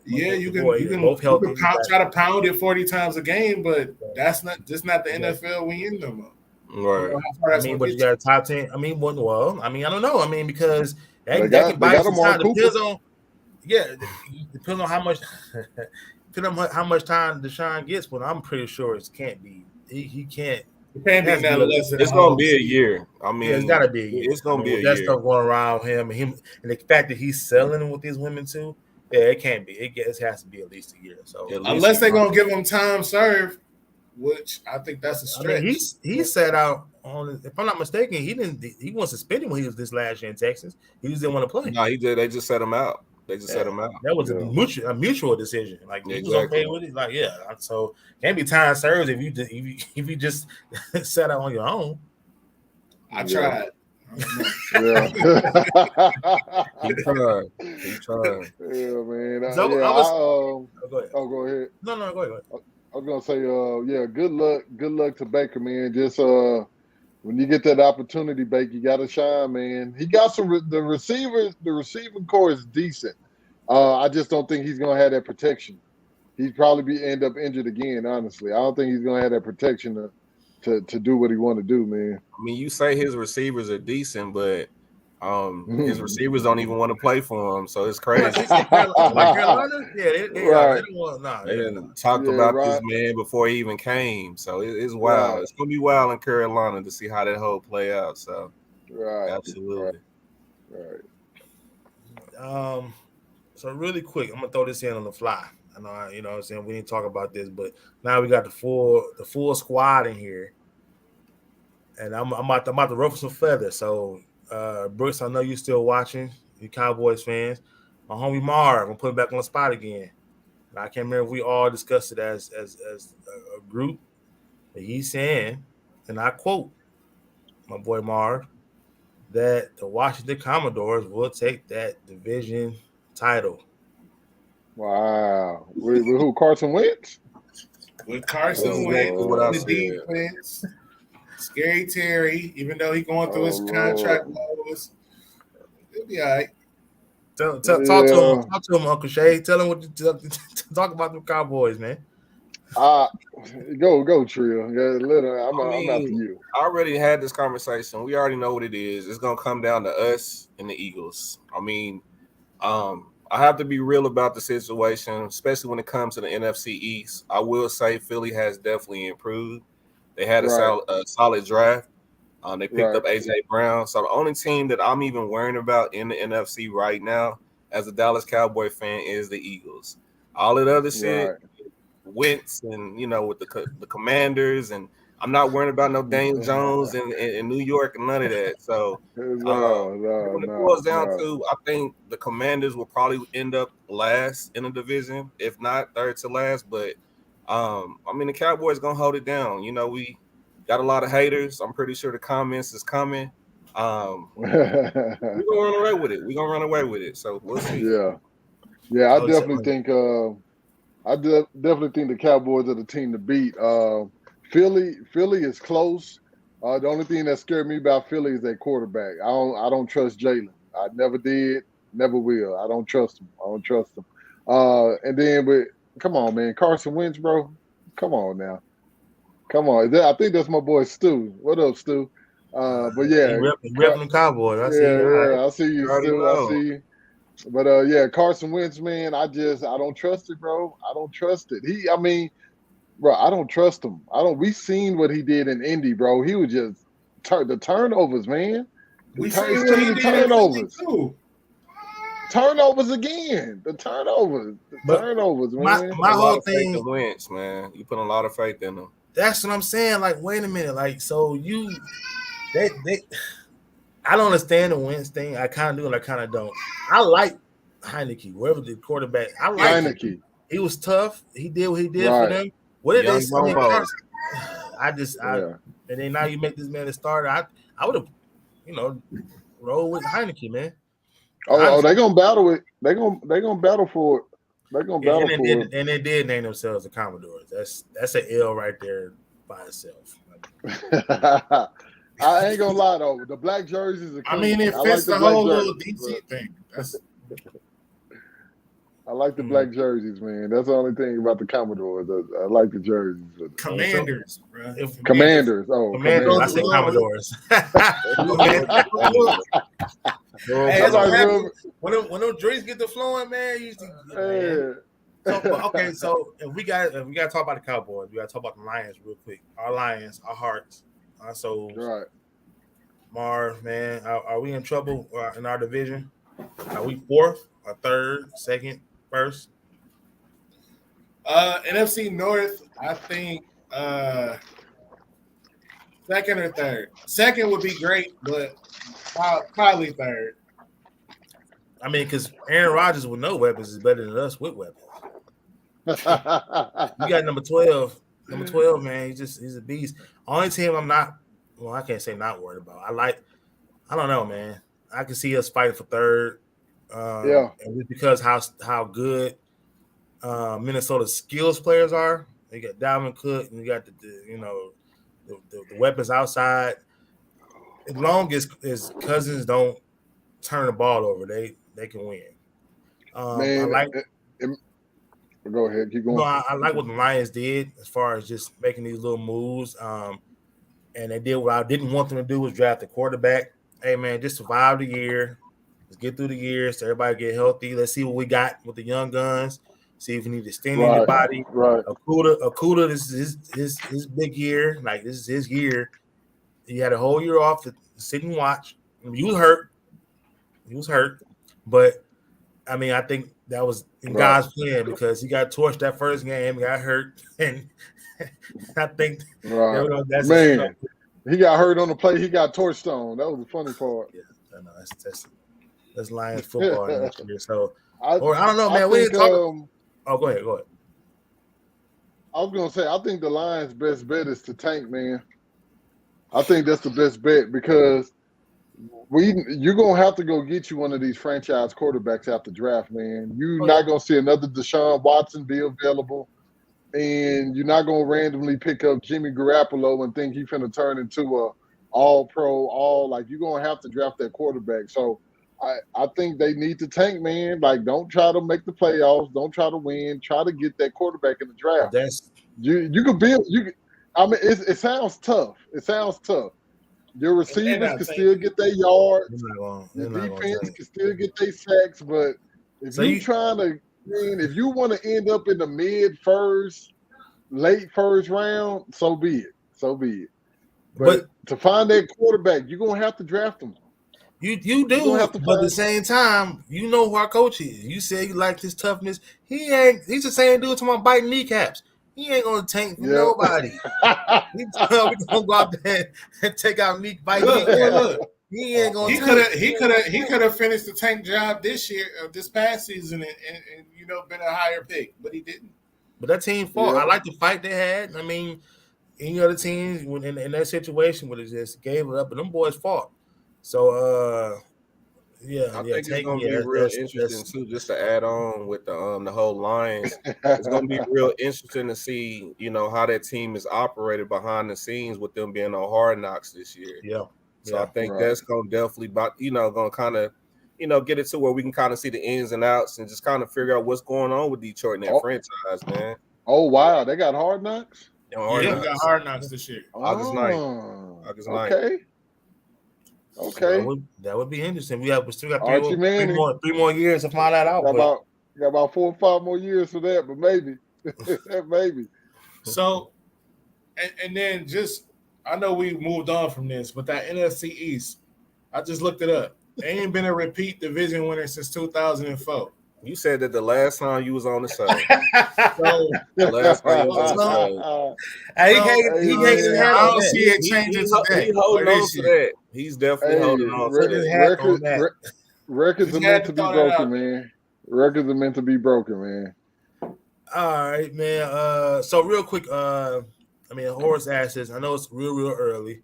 C: you can both healthy. Try to pound it 40 times a game, but that's not the NFL we in no more.
D: Right.
A: I mean, but you got a top 10. I mean, I don't know. I mean, because that can buy some time. Depends on how much how much time Deshaun gets, but I'm pretty sure it can't be. He can't.
D: It's gonna be a year. I mean,
A: it's gotta be a year.
D: It's gonna be a year.
A: That stuff going around him, and the fact that he's selling with these women too. Yeah, it can't be. It has to be at least a year. So
C: unless they're gonna give him time served, which I think that's a stretch.
A: I mean, he sat out on. If I'm not mistaken, he wasn't suspended when he was this last year in Texas. He just didn't want to play.
D: No, he did. They just set him out. Set him out.
A: That was a mutual decision. Like he was okay with it. Like so can't be time served if you just sat out on your own.
C: I tried.
B: He tried. Yeah, man.
A: Go ahead.
B: Go ahead.
A: No, go ahead.
B: I was gonna say, good luck to Baker, man. Just when you get that opportunity, Baker, you gotta shine, man. He got the receiving core is decent. I just don't think he's gonna have that protection. He'd probably end up injured again, honestly. I don't think he's gonna have that protection to do what he want to do, man.
D: I mean, you say his receivers are decent, but his receivers don't even want to play for him, so it's crazy.
A: Like Carolina? Yeah,
D: they didn't talked about this man before he even came, so it's wild. Right. It's gonna be wild in Carolina to see how that whole play out. So, absolutely.
B: Right.
A: So really quick, I'm gonna throw this in on the fly. I know, you know what I'm saying, we didn't talk about this, but now we got the full squad in here, and I'm about to ruffle some feathers. So, Brooks, I know you're still watching, you Cowboys fans. My homie Marv, I'm putting back on the spot again. And I can't remember if we all discussed it as a group. But he's saying, and I quote my boy Marv, that the Washington Commodores will take that division title.
B: Wow. With who? Carson Wentz?
C: With
D: That's
C: Carson
D: exactly what I
C: Wentz, the
D: said.
C: defense, Scary Terry, even though he's going through his contract woes, he'll be all right.
A: Talk to him.
B: Yeah.
A: Talk to him, Uncle Shay. Tell him what to talk about the Cowboys, man.
B: Go, Trill. Yeah, I'm after
D: mean,
B: you.
D: I already had this conversation. We already know what it is. It's gonna come down to us and the Eagles. I mean, I have to be real about the situation, especially when it comes to the NFC East. I will say Philly has definitely improved. They had a solid draft. They picked up AJ Brown. So the only team that I'm even worrying about in the NFC right now, as a Dallas Cowboy fan, is the Eagles. All that other shit, Wentz, and with the Commanders, and I'm not worrying about no Daniel Jones in New York and none of that. So when it boils down to, I think the Commanders will probably end up last in the division, if not third to last. But I mean, the Cowboys gonna hold it down. We got a lot of haters. I'm pretty sure the comments is coming. We're gonna run away with it. We're gonna run away with it. So we'll see.
B: Yeah. I definitely think. Definitely think the Cowboys are the team to beat. Philly is close. The only thing that scared me about Philly is their quarterback. I don't trust Jalen. I never did, never will. I don't trust him. And then, but come on, man, Carson Wentz, bro. Come on now. Come on. I think that's my boy Stu. What up, Stu? But yeah,
A: he repping the Cowboys. I see.
B: I see you, Stu.
D: know.
B: I see you. But Carson Wentz, man, I don't trust it, bro. I don't trust it. Bro, I don't trust him. We seen what he did in Indy, bro. He was just the turnovers, man.
C: We seen what he did turnovers too.
B: Turnovers again. The turnovers, man.
A: My whole thing,
D: faith in Wentz, man. You put a lot of faith in him.
A: That's what I'm saying. Like, wait a minute. Like, so they I don't understand the Wentz thing. I kind of do and I kind of don't. I like Heineke, wherever the quarterback. I like Heineke. Him. He was tough. He did what he did for them. What did they say? And then now you make this man a starter. I would have, rolled with Heineke, man.
B: They're gonna battle it. They're gonna battle for it. They're gonna battle for it.
A: And they did name themselves the Commodores. That's an L right there by itself.
B: I ain't gonna lie though, the black jerseys are cool.
C: I mean, it fits the whole little DC thing.
B: I like the black jerseys, man. That's the only thing about the Commodores. I like the jerseys.
C: Commanders, bro.
B: Commanders.
A: Commanders. I say Commodores. When them drinks get to flowing, man. So if we got to talk about the Cowboys, we got to talk about the Lions real quick. Our Lions, our hearts, our souls.
B: Right.
A: Marv, man, are we in trouble in our division? Are we fourth or third, second, first?
C: NFC North, I think second or third. Second would be great, but probably third.
A: I mean, because Aaron Rodgers with no weapons is better than us with weapons. You got number 12. Number 12, man, he's a beast. Only team I'm not, well, I can't say not worried about. I don't know, man. I can see us fighting for third. And just because how good Minnesota's skills players are. You got Dalvin Cook and you got the weapons outside. As long as Cousins don't turn the ball over, they can win.
B: Go ahead, keep going.
A: I like what the Lions did as far as just making these little moves. And they did what I didn't want them to do was draft a quarterback. Hey, man, just survive the year. Let's get through the year so everybody get healthy. Let's see what we got with the young guns. See if we need to extend anybody.
B: Right.
A: Akuda, this is his big year. Like, this is his year. He had a whole year off to sit and watch. He was hurt. But, I mean, I think that was in God's plan because he got torched that first game, got hurt. And I think that's
B: man. He got hurt on the play. He got torched on. That was the funny part.
A: Yeah, I know. That's Lions football next year. So Or I don't know,
B: I
A: man. We
B: think
A: didn't talk. Oh, go ahead.
B: I was gonna say I think the Lions' best bet is to tank, man. I think that's the best bet because you're gonna have to go get you one of these franchise quarterbacks after draft, man. You're not gonna see another Deshaun Watson be available, and you're not gonna randomly pick up Jimmy Garoppolo and think he's gonna turn into a all pro, you're gonna have to draft that quarterback. So I think they need to tank, man. Like, don't try to make the playoffs, don't try to win, try to get that quarterback in the draft.
A: That's
B: You could build I mean it sounds tough. It sounds tough. Your receivers can still get their yards. Your defense can still get their sacks, but if if you want to end up in the late first round, so be it. So be it. But to find that quarterback, you're gonna have to draft them.
A: You do, but at the same time, you know who our coach is. You say you like his toughness. He's the same dude talking about biting kneecaps. He ain't gonna tank for nobody. He's gonna go out there and take out bite kneecaps.
C: Look.
A: He ain't gonna.
C: He could have finished the tank job this past season, and been a higher pick, but he didn't.
A: But that team fought. Yeah. I like the fight they had. I mean, any other teams in that situation would have just gave it up, but them boys fought. So,
D: I think it's gonna be real interesting too. Just to add on with the whole Lions, it's gonna be real interesting to see how that team is operated behind the scenes with them being on Hard Knocks this year.
A: Yeah.
D: So I think that's gonna definitely, gonna kind of, get it to where we can kind of see the ins and outs and just kind of figure out what's going on with Detroit and that franchise, man.
B: Oh wow, they got Hard Knocks.
C: We got Hard Knocks this year.
D: August 9th. August 9th.
B: Okay.
A: That would be interesting. We still got three more years to find that out.
B: Got about 4 or 5 more years for that, but maybe. Maybe.
C: So, and then I know we moved on from this, but that NFC East, I just looked it up. They ain't been a repeat division winner since 2004.
D: You said that the last time you was on the show. The last time you was on the show.
C: I don't see it changing today.
D: He's holding on to that. He's definitely holding on to that.
B: Records are meant to be broken, man. Records are meant to be broken, man.
A: All right, man. So real quick, Horace asked this. I know it's real early.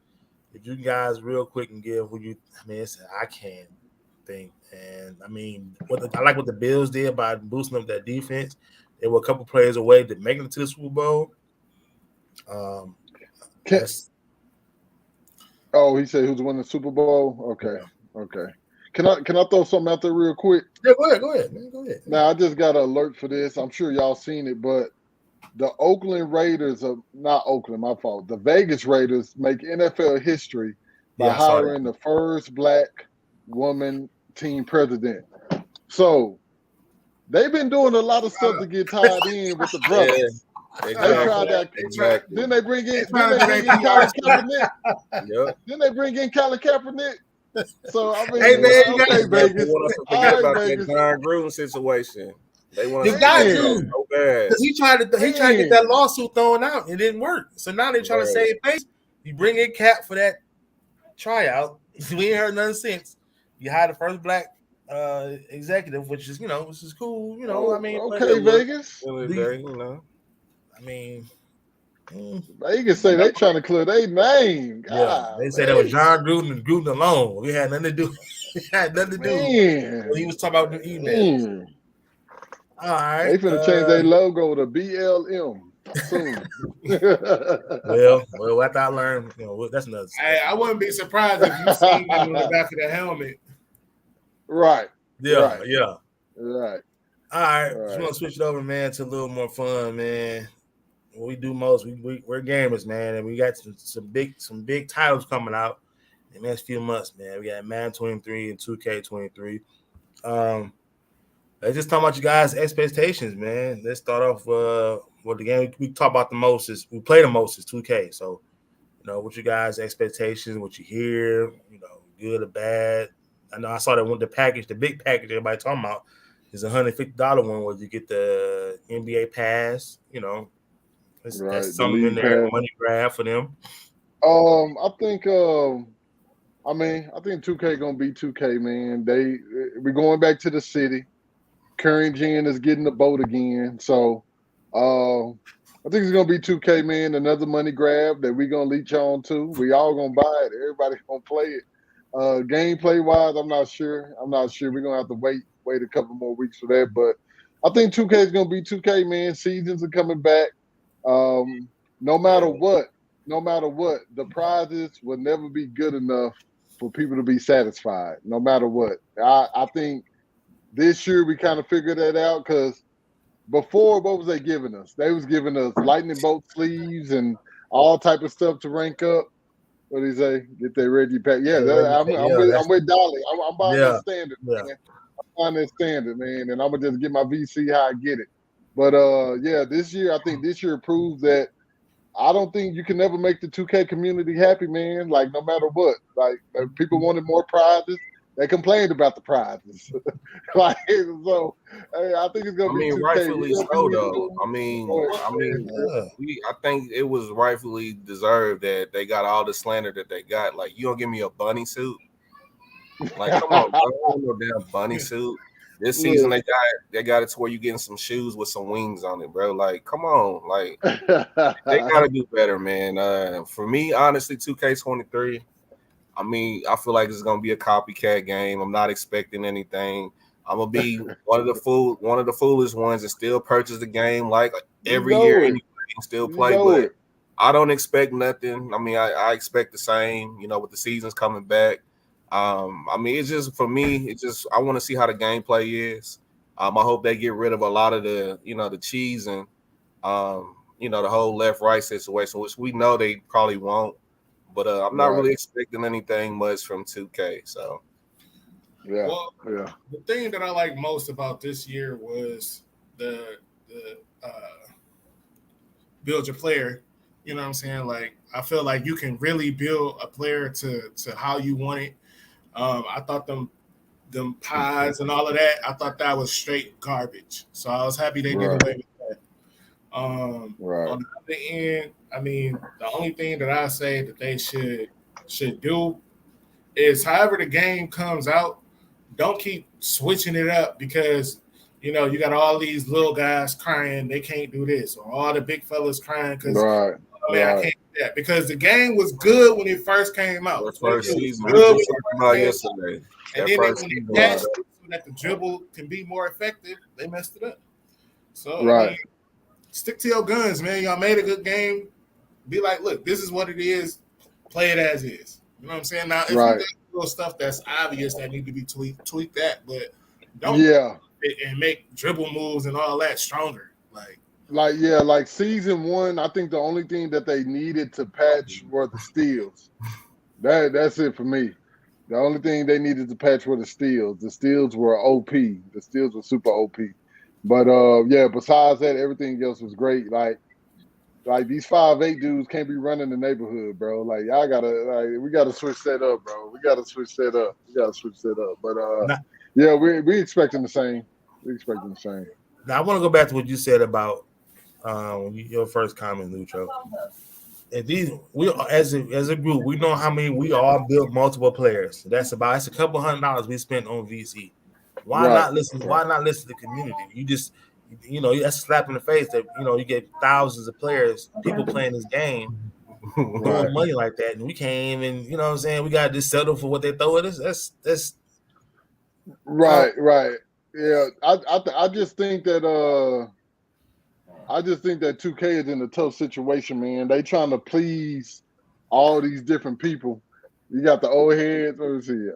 A: If you guys real quick and give I can't think. And I like what the Bills did by boosting up that defense. They were a couple players away to make it to the Super Bowl.
B: He said who's winning the Super Bowl? Okay. Can I throw something out there real quick?
A: Yeah, go ahead, man. Go ahead.
B: Now I just got an alert for this. I'm sure y'all seen it, but the Oakland Raiders are not Oakland, my fault. The Vegas Raiders make NFL history by hiring the first black woman team president. So they've been doing a lot of stuff to get tied in with the brothers.
D: Exactly.
B: Then they bring in Colin Kaepernick.
D: Yep.
B: Then they bring in Colin Kaepernick. So
A: hey man, you
B: okay, Vegas.
D: Forget about that John Gruden situation. They want
A: to
D: so bad.
A: Because he tried to get that lawsuit thrown out. It didn't work. So now they're trying to save face. You bring in Cap for that tryout. We ain't heard nothing since. You hired the first black executive, which is cool.
B: Okay, Vegas. Vegas say they trying to clear their name. God,
A: they say that was John Gruden and Gruden alone. We had nothing to do. When he was talking about the emails. All right.
B: They finna change their logo to BLM soon.
A: well, after I learned, that's another.
C: Hey, I wouldn't be surprised if you seen him on the back of the helmet.
B: Right.
A: Yeah.
B: Right.
A: All right. Just want to switch it over, man, to a little more fun, man. What we do most, we're gamers, man, and we got some big titles coming out in the next few months, man. We got Madden 23 and 2K23. Let's just talk about you guys' expectations, man. Let's start off with the game we talk about the most is we play the most is 2K. So, what you guys' expectations, what you hear, good or bad. I know I saw that the big package everybody talking about is $150 one where you get the NBA pass, That's something in there, money grab for them.
B: I think 2K gonna be 2K, man. We're going back to the city. Current gen is getting the boat again. So I think it's gonna be 2K, man. Another money grab that we gonna leech on to. We all gonna buy it. Everybody gonna play it. Gameplay wise, I'm not sure. We're gonna have to wait a couple more weeks for that. But I think 2K is gonna be 2K, man. Seasons are coming back. No matter what, the prizes will never be good enough for people to be satisfied. No matter what, I think this year we kind of figured that out because before, what was they giving us? They was giving us lightning bolt sleeves and all type of stuff to rank up. What do you say? Get that Reggie pack. Yeah, I'm with Dolly. I'm buying that standard, man. I'm buying that standard, man, and I'm gonna just get my VC how I get it. But yeah, this year I think this year proves that I don't think you can never make the 2K community happy, man. Like no matter what, like people wanted more prizes. They complained about the prizes. Like so, hey, I think it's gonna be 2K.
D: Rightfully so, though. I think it was rightfully deserved that they got all the slander that they got. Like, you don't give me a bunny suit. Like, come on, bro. No damn bunny suit. This season they got it to where you getting some shoes with some wings on it, bro. Like, come on, like they gotta do better, man. For me, honestly, 2K23. I mean, I feel like it's gonna be a copycat game. I'm not expecting anything. I'm gonna be one of the foolish ones and still purchase the game like every year anyway, and still play. But I don't expect nothing. I mean, I expect the same. You know, with the seasons coming back. I mean, it's just for me. I want to see how the gameplay is. I hope they get rid of a lot of the cheese and the whole left-right situation, which we know they probably won't. But I'm not really expecting anything much from 2K. So,
C: the thing that I like most about this year was the build your player. You know what I'm saying? Like, I feel like you can really build a player to how you want it. I thought them pies and all of that, I thought that was straight garbage. So I was happy they did away with that. On the other end, I mean, the only thing that I say that they should do is however the game comes out, don't keep switching it up because you got all these little guys crying they can't do this, or all the big fellas crying because I can't do that. Because the game was good when it first came out.
D: The first season we just talked about yesterday.
C: And then when they patched it so that the dribble can be more effective, they messed it up. So I mean, stick to your guns, man. Y'all made a good game. Be like, look, this is what it is. Play it as is. You know what I'm saying? Now, if you got little stuff that's obvious that need to be tweak that, but don't and make dribble moves and all that stronger.
B: Like season 1, I think the only thing that they needed to patch were the steals. That's it for me. The only thing they needed to patch were the steals. The steals were OP. The steals were super OP. But besides that, everything else was great. Like these 5'8" dudes can't be running the neighborhood, bro. Like we gotta switch that up, bro. We gotta switch that up. But we expecting the same.
A: Now I want to go back to what you said about your first comment, Lutro. And we as a group, we know how many we all built multiple players. That's a couple $100 we spent on VC. Why not listen? Why not listen to the community? You just that's a slap in the face that you get thousands of players, people playing this game, doing money like that, and we can't even. You know what I'm saying? We got to just settle for what they throw at us. That's
B: right. Yeah, I just think that 2K is in a tough situation, man. They trying to please all these different people. You got the old heads. Let me see.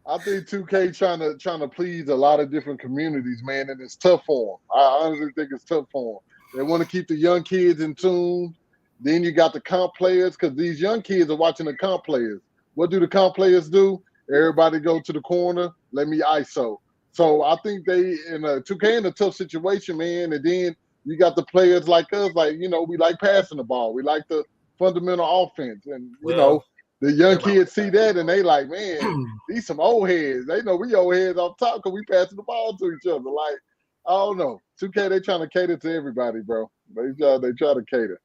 B: I think 2K trying to please a lot of different communities, man, and it's tough for them. I honestly think it's tough for them. They want to keep the young kids in tune. Then you got the comp players because these young kids are watching the comp players. What do the comp players do? Everybody go to the corner. Let me ISO. So I think they 2K in a tough situation, man. And then you got the players like us, we like passing the ball. We like the fundamental offense. And, the young kids see that and they like, man, these some old heads. They know we old heads off top because we passing the ball to each other. Like, I don't know. 2K, they trying to cater to everybody, bro. They try to cater.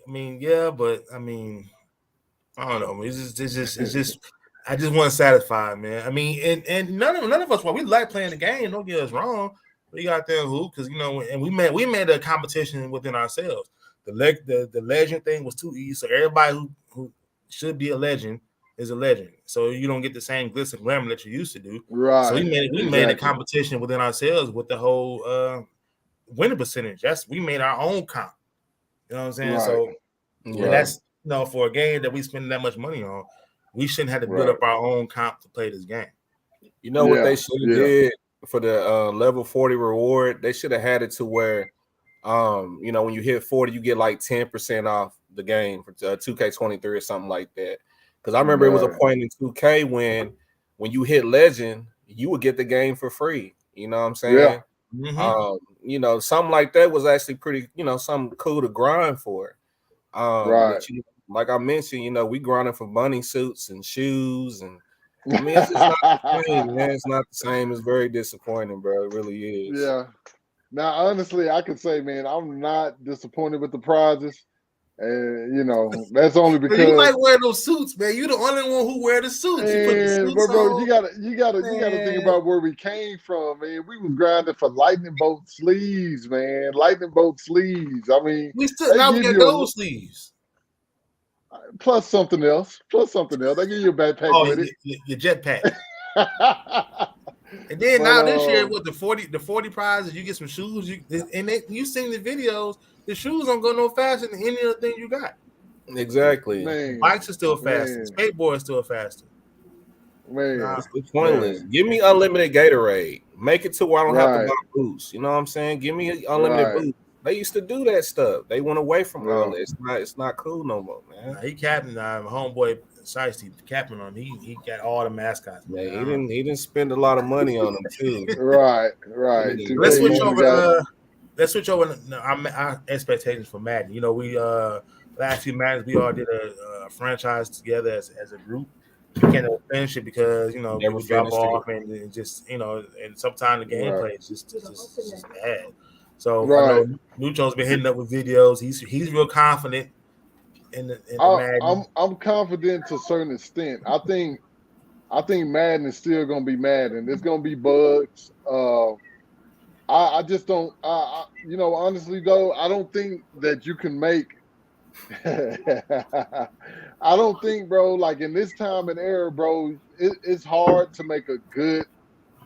A: yeah, but I mean, I don't know. It's just. I just want to satisfy, man. I mean, and none of us, well, we like playing the game. Don't get us wrong. We got there who, because and we made a competition within ourselves. The legend thing was too easy, so everybody who should be a legend is a legend. So you don't get the same glitz and glamour that you used to do.
B: Right.
A: So we made a competition within ourselves with the whole winning percentage. We made our own comp. You know what I'm saying?
B: Right.
A: So and that's for a game that we spend that much money on, we shouldn't have to build up our own comp to play this game.
D: You know what they should have did for the level 40 reward? They should have had it to where when you hit 40, you get like 10% off the game for 2K23 or something like that. Because I remember it was a point in 2K when you hit legend, you would get the game for free. You know what I'm saying?
B: Yeah.
A: Mm-hmm.
D: Something like that was actually pretty, something cool to grind for.
B: Right.
D: But, like I mentioned, we grinding for bunny suits and shoes, and I mean it's just not the same, man. It's not the same. It's very disappointing, bro. It really is.
B: Yeah. Now, honestly, I could say, man, I'm not disappointed with the prizes. And that's only because
A: you like wear those suits, man. You the only one who wear the suits. You put the suits
B: bro,
A: on.
B: you gotta think about where we came from, man. We was grinding for lightning bolt sleeves, man. Lightning bolt sleeves. I mean,
A: we got gold sleeves.
B: Plus something else. They give you a backpack with it.
A: Your jetpack. And then now this year with the 40 prizes, you get some shoes. You seen the videos. The shoes don't go no faster than any other thing you got.
D: Exactly.
B: Man,
A: bikes are still faster. Skateboards still faster.
B: Man,
D: it's pointless. Give me unlimited Gatorade. Make it to where I don't have to buy boosts. You know what I'm saying? Give me unlimited boosts. They used to do that stuff. They went away from all this. It's not cool no more, man.
A: He capping homeboy Shiesty capping on. He got all the mascots.
D: Man, he didn't spend a lot of money on them too.
B: Right.
A: Let's switch over. Let's switch over our expectations for Madden. We last few Maddens we all did a franchise together as a group. We can't finish it because people drop off and just and sometimes the gameplay is just bad. So I know Nucho's been hitting up with videos. He's real confident in the Madden.
B: I'm confident to a certain extent. I think Madden is still gonna be Madden. There's gonna be bugs. I just don't. Honestly though, I don't think that you can make. I don't think, bro. Like in this time and era, bro, it's hard to make a good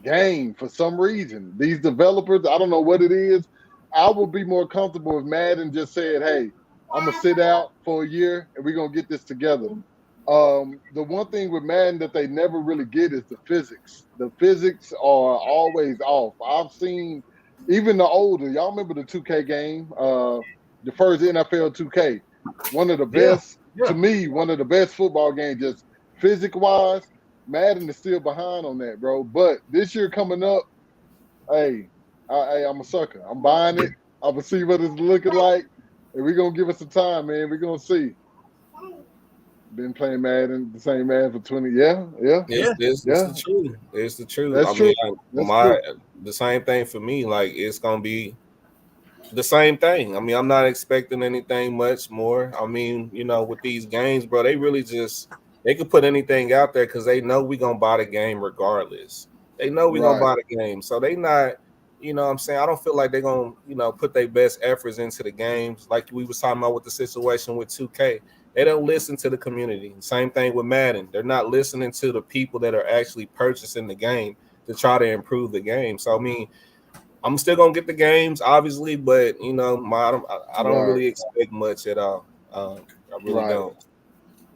B: game for some reason. These developers, I don't know what it is. I would be more comfortable if Madden just said, "Hey, I'm gonna sit out for a year and we're gonna get this together." The one thing with Madden that they never really get is the physics. The physics are always off. I've seen even the older. Y'all remember the 2K game, the first NFL 2K, one of the best to me, one of the best football games, just physics-wise. Madden is still behind on that, bro. But this year coming up, hey, I'm a sucker. I'm buying it. I'm gonna see what it's looking like, and we're gonna give it some time, man. We're gonna see. Been playing Madden, the same Madden for 20.
D: It's the truth. It's the truth.
B: That's true.
D: The same thing for me. Like it's gonna be the same thing. I mean, I'm not expecting anything much more. I mean, with these games, bro, they really they could put anything out there because they know we're gonna buy the game regardless. They know we're gonna buy the game, so they not. You know what I'm saying? I don't feel like they're going to, put their best efforts into the games like we was talking about with the situation with 2K. They don't listen to the community. Same thing with Madden. They're not listening to the people that are actually purchasing the game to try to improve the game. So, I mean, I'm still going to get the games, obviously, but, I don't really expect much at all. I really don't.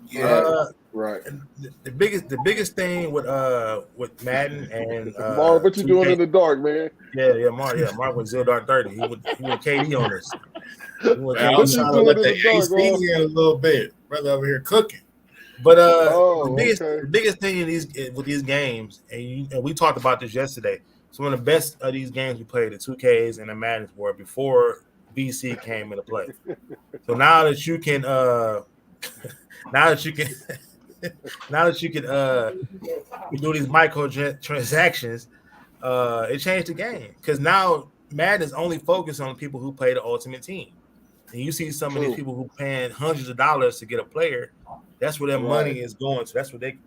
A: Yeah. Right. The biggest thing with Madden and
B: Mark, what you 2K, doing in the dark, man?
A: Mark went Zildark 30. He went KD on us.
C: I'm trying to let the AC in a little bit. Brother over here cooking.
A: But the biggest thing with these games, and we talked about this yesterday. Some of the best of these games we played, the 2Ks and the Maddens, were before BC came into play. So now that you can do these micro transactions, it changed the game because now Madden is only focused on people who play the Ultimate Team. and you see some of these
B: True.
A: people who paying hundreds of dollars to get a player, that's where their money
B: Right.
A: is going to. That's what they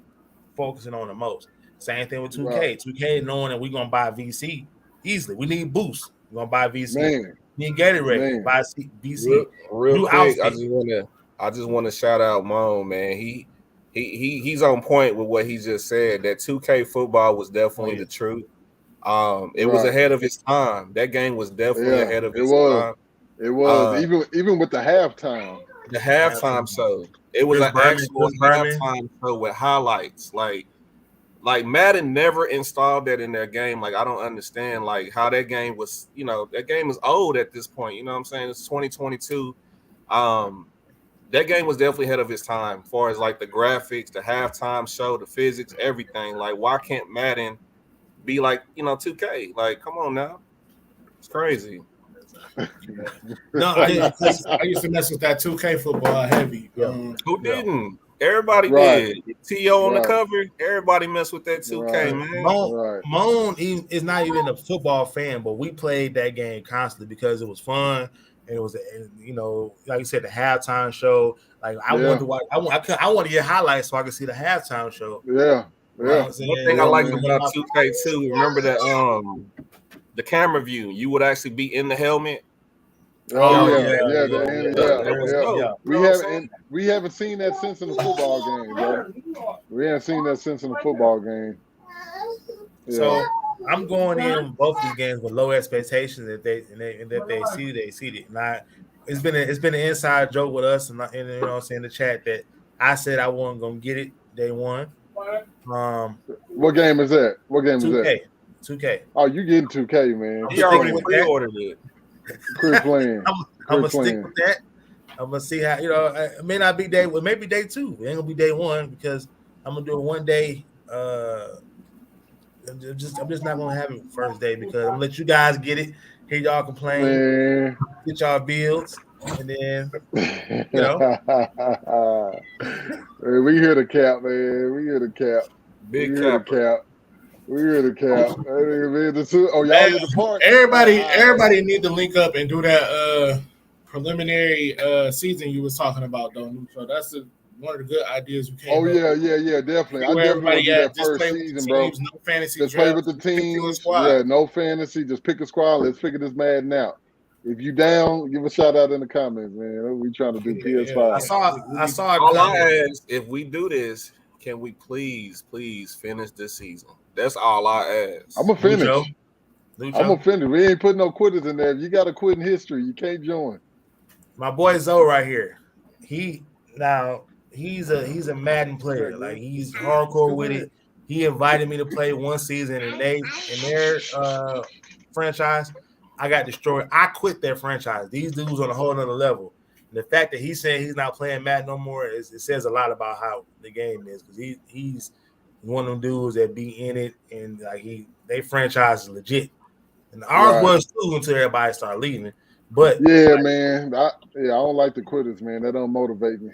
A: focusing on the most. Same thing with 2K.
B: Right.
A: 2K knowing that we're gonna buy VC easily. We need boost. We're gonna buy VC.
B: Man.
A: We need Gatorade.
B: Man.
A: Buy VC.
D: Real
A: New
D: quick,
A: outfit.
D: I just want to shout out Moan, man. He's on point with what he just said. That 2K football was definitely the truth. It was
B: Right.
D: ahead of its time. That game was definitely
B: Yeah,
D: ahead of
B: it
D: its
B: was.
D: time.
B: It was
D: Uh,
B: even with the halftime.
D: The halftime show. It was
A: Chris
D: an
A: Berman,
D: actual
A: Chris Berman.
D: halftime show with highlights. Like Madden never installed that in their game. Like I don't understand like how that game was, you know, that game is old at this point. You know what I'm saying? It's 2022. That game was definitely ahead of its time as far as like the graphics, the halftime show, the physics, everything. Like, why can't Madden be like, you know, 2K? Like, come on now. It's crazy.
A: No,
C: I used to mess with that 2K football heavy.
A: Yeah.
D: Who didn't? Everybody
B: Right.
D: did. T.O. on the
B: Right.
D: cover, everybody messed with that 2K,
B: Right.
D: man.
B: Right.
A: Moan is not even a football fan, but we played that game constantly because it was fun. And it was, you know, like you said, the halftime show. Like I
B: Yeah.
A: wanted to watch. I want to get highlights so I could see the halftime show.
B: Yeah.
A: You know what
B: Yeah.
A: I'm saying?
D: One thing
B: Yeah,
D: I liked
B: man.
D: about 2K too, remember the camera view. You would actually be in the helmet.
B: Oh
A: yeah,
B: yeah.
A: yeah,
B: Yeah.
D: That was dope.
A: yeah.
B: We
D: You know what I'm
B: haven't
D: saying?
B: we haven't seen that since in the football game, bro. We haven't seen that since in the football game. Yeah.
A: So I'm going in both these games with low expectations that they see it. And it's been an inside joke with us and you know what I'm saying in the chat that I said I wasn't gonna get it day one.
B: What game is that? What game is that?
A: 2K.
B: Oh, you getting 2K, man.
D: He
A: sticking
D: already
A: with
D: pre-ordered it.
B: Quit playing.
A: I'm gonna stick with that. I'm gonna see how, you know, it may not be day one, maybe day two. It ain't gonna be day one because I'm gonna do it one day. I'm just not gonna have it first day because I'm gonna let you guys get it. Hear y'all complain,
B: Man.
A: get y'all bills, and then you know.
B: Hey, we hear the cap, man. We hear the cap.
D: Big
B: We hear the
D: cap.
B: cap. We hear the cap. Oh, y'all in the park.
C: Everybody need to link up and do that preliminary season you was talking about, though. So that's one of the good ideas we came
B: Oh
C: up with.
B: yeah, definitely. I
C: Where
B: definitely want
C: everybody
B: to do
C: at,
B: that
C: just
B: first
C: play with the
B: season, bro.
C: teams, no fantasy
B: Just play with
C: draft,
B: the
C: pick your
B: teams.
C: squad.
B: Yeah, no fantasy. Just pick a squad. Let's figure this Madden out. If you down, give a shout out in the comments, man. We trying to do PS5.
A: I saw
D: All I
A: it.
D: ask, if we do this, can we please finish this season? That's all I ask.
B: I'm gonna finish.
A: Lucho.
B: I'm gonna finish. We ain't putting no quitters in there. If you got a quit in history, you can't join.
A: My boy Zoe right here. He's a Madden player. Like he's hardcore with it. He invited me to play one season in their franchise. I got destroyed. I quit their franchise. These dudes on a whole nother level. And the fact that he's saying he's not playing Madden no more it says a lot about how the game is because he's one of them dudes that be in it and like they franchise is legit. And ours was too until everybody started leaving. But
B: yeah, man. I don't like the quitters, man. That don't motivate me.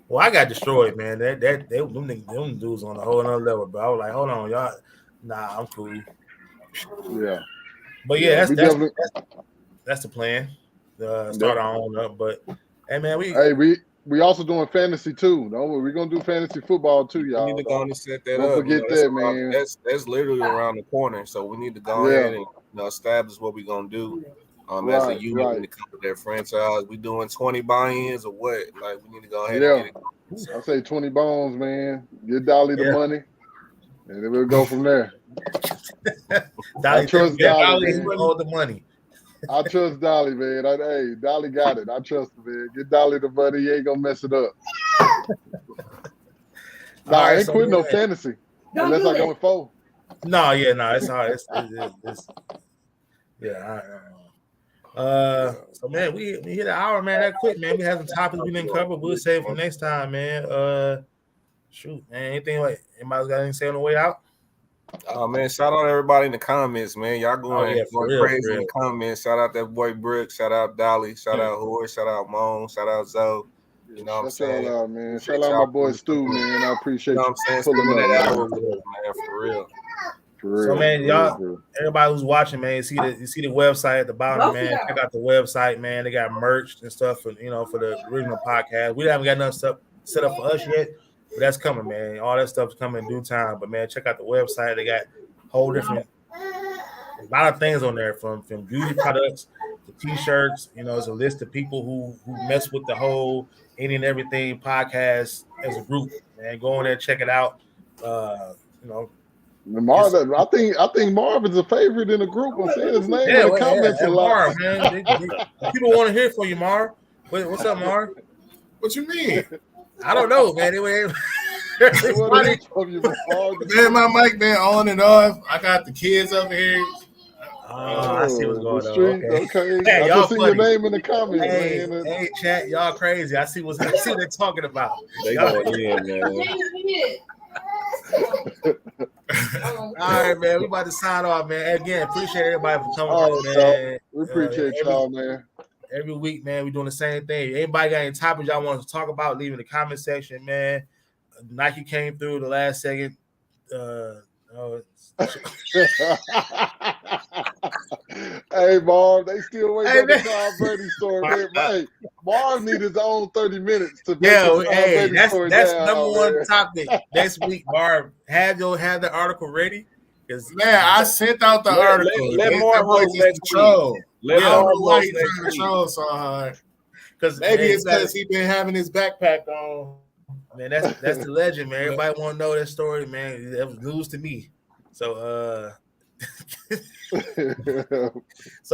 A: Well, I got destroyed, man. Them dudes on a whole other level, bro. I was like, hold on, y'all. Nah, I'm cool.
B: Yeah.
A: But yeah, that's the plan. Start our own up. But hey, man,
B: we also doing fantasy too. No, we're gonna do fantasy football too, y'all.
D: We need to go and set that
B: Don't
D: up.
B: forget that, man.
D: That's literally around the corner. So we need to go ahead and establish what we're gonna do. As a unit when it comes to their franchise, we doing 20 buy-ins or what? Like we need to go ahead and get it.
B: I say 20 bones, man. Get Dolly the money, and then we'll go from there.
A: I trust Dolly.
C: Hold
A: the money.
B: I trust Dolly, man. Hey, Dolly got it. I trust him, man. Get Dolly the money. He ain't gonna mess it up. I ain't quitting no fantasy unless I go with 4.
A: No, it's hard. It's so man, we hit an hour, man. That quick, man. We have some topics we didn't cover. We'll save for next time, man. Shoot, man. Anything like anybody's got anything to say on the way out?
D: Oh man, shout out everybody in the comments, man. Y'all going crazy in the comments. Shout out that boy Brooks, shout out Dolly, shout out Horse, shout out Moan, shout out Zoe. You know what I'm saying?
B: Shout out, man. Shout out my boy Stu, man. I appreciate
D: you. Know what I'm saying? Spending that hour with us, man, for real.
A: So man, y'all, everybody who's watching, man, you see the website at the bottom, man. Check out the website, man. They got merch and stuff for for the original podcast. We haven't got enough stuff set up for us yet, but that's coming, man. All that stuff's coming in due time. But man, check out the website. They got whole different a lot of things on there from beauty products to t-shirts. It's a list of people who mess with the whole Any and Everything podcast as a group. Man, go on there, check it out.
B: Marv, I think Marv is a favorite in the group. I'm seeing his name in the comments a lot.
A: Marv, man. People want to hear from you, Marv. What's up, Marv?
C: What you mean?
A: I don't know, man.
C: Man, my mic been on and off. I got the kids over here.
A: I see what's going on.
B: Okay. Hey, I just see your name in the comments,
A: man. Hey, chat, y'all crazy. I see what they're talking about.
D: They going in, man.
A: All right, man. We about to sign off, man. Again, appreciate everybody for coming on, man.
B: We appreciate y'all, man.
A: Every week, man, we doing the same thing. Anybody got any topics y'all want to talk about? Leave in the comment section, man. Nike came through the last second.
B: Hey, Marv, they still waiting on the Tom Brady story, man. Hey, Marv need his own 30 minutes to
A: that's number one topic next week, Marv. Have the article ready.
C: Man, I sent out the article.
D: Let Marv host next
C: troll. Let Marv host next troll so hard.
A: Because
C: maybe it's because he been having his backpack on.
A: Man, that's the legend, man. Everybody want to know that story, man. That was news to me. So,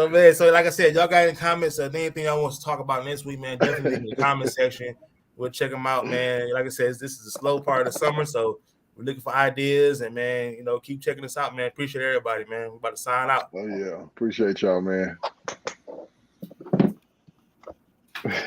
A: man, like I said, y'all got any comments or anything y'all want to talk about next week, man, definitely in the comment section. We'll check them out, man. Like I said, this is a slow part of the summer, so we're looking for ideas, and, man, keep checking us out, man. Appreciate everybody, man. We're about to sign out.
B: Oh, yeah. Appreciate y'all, man.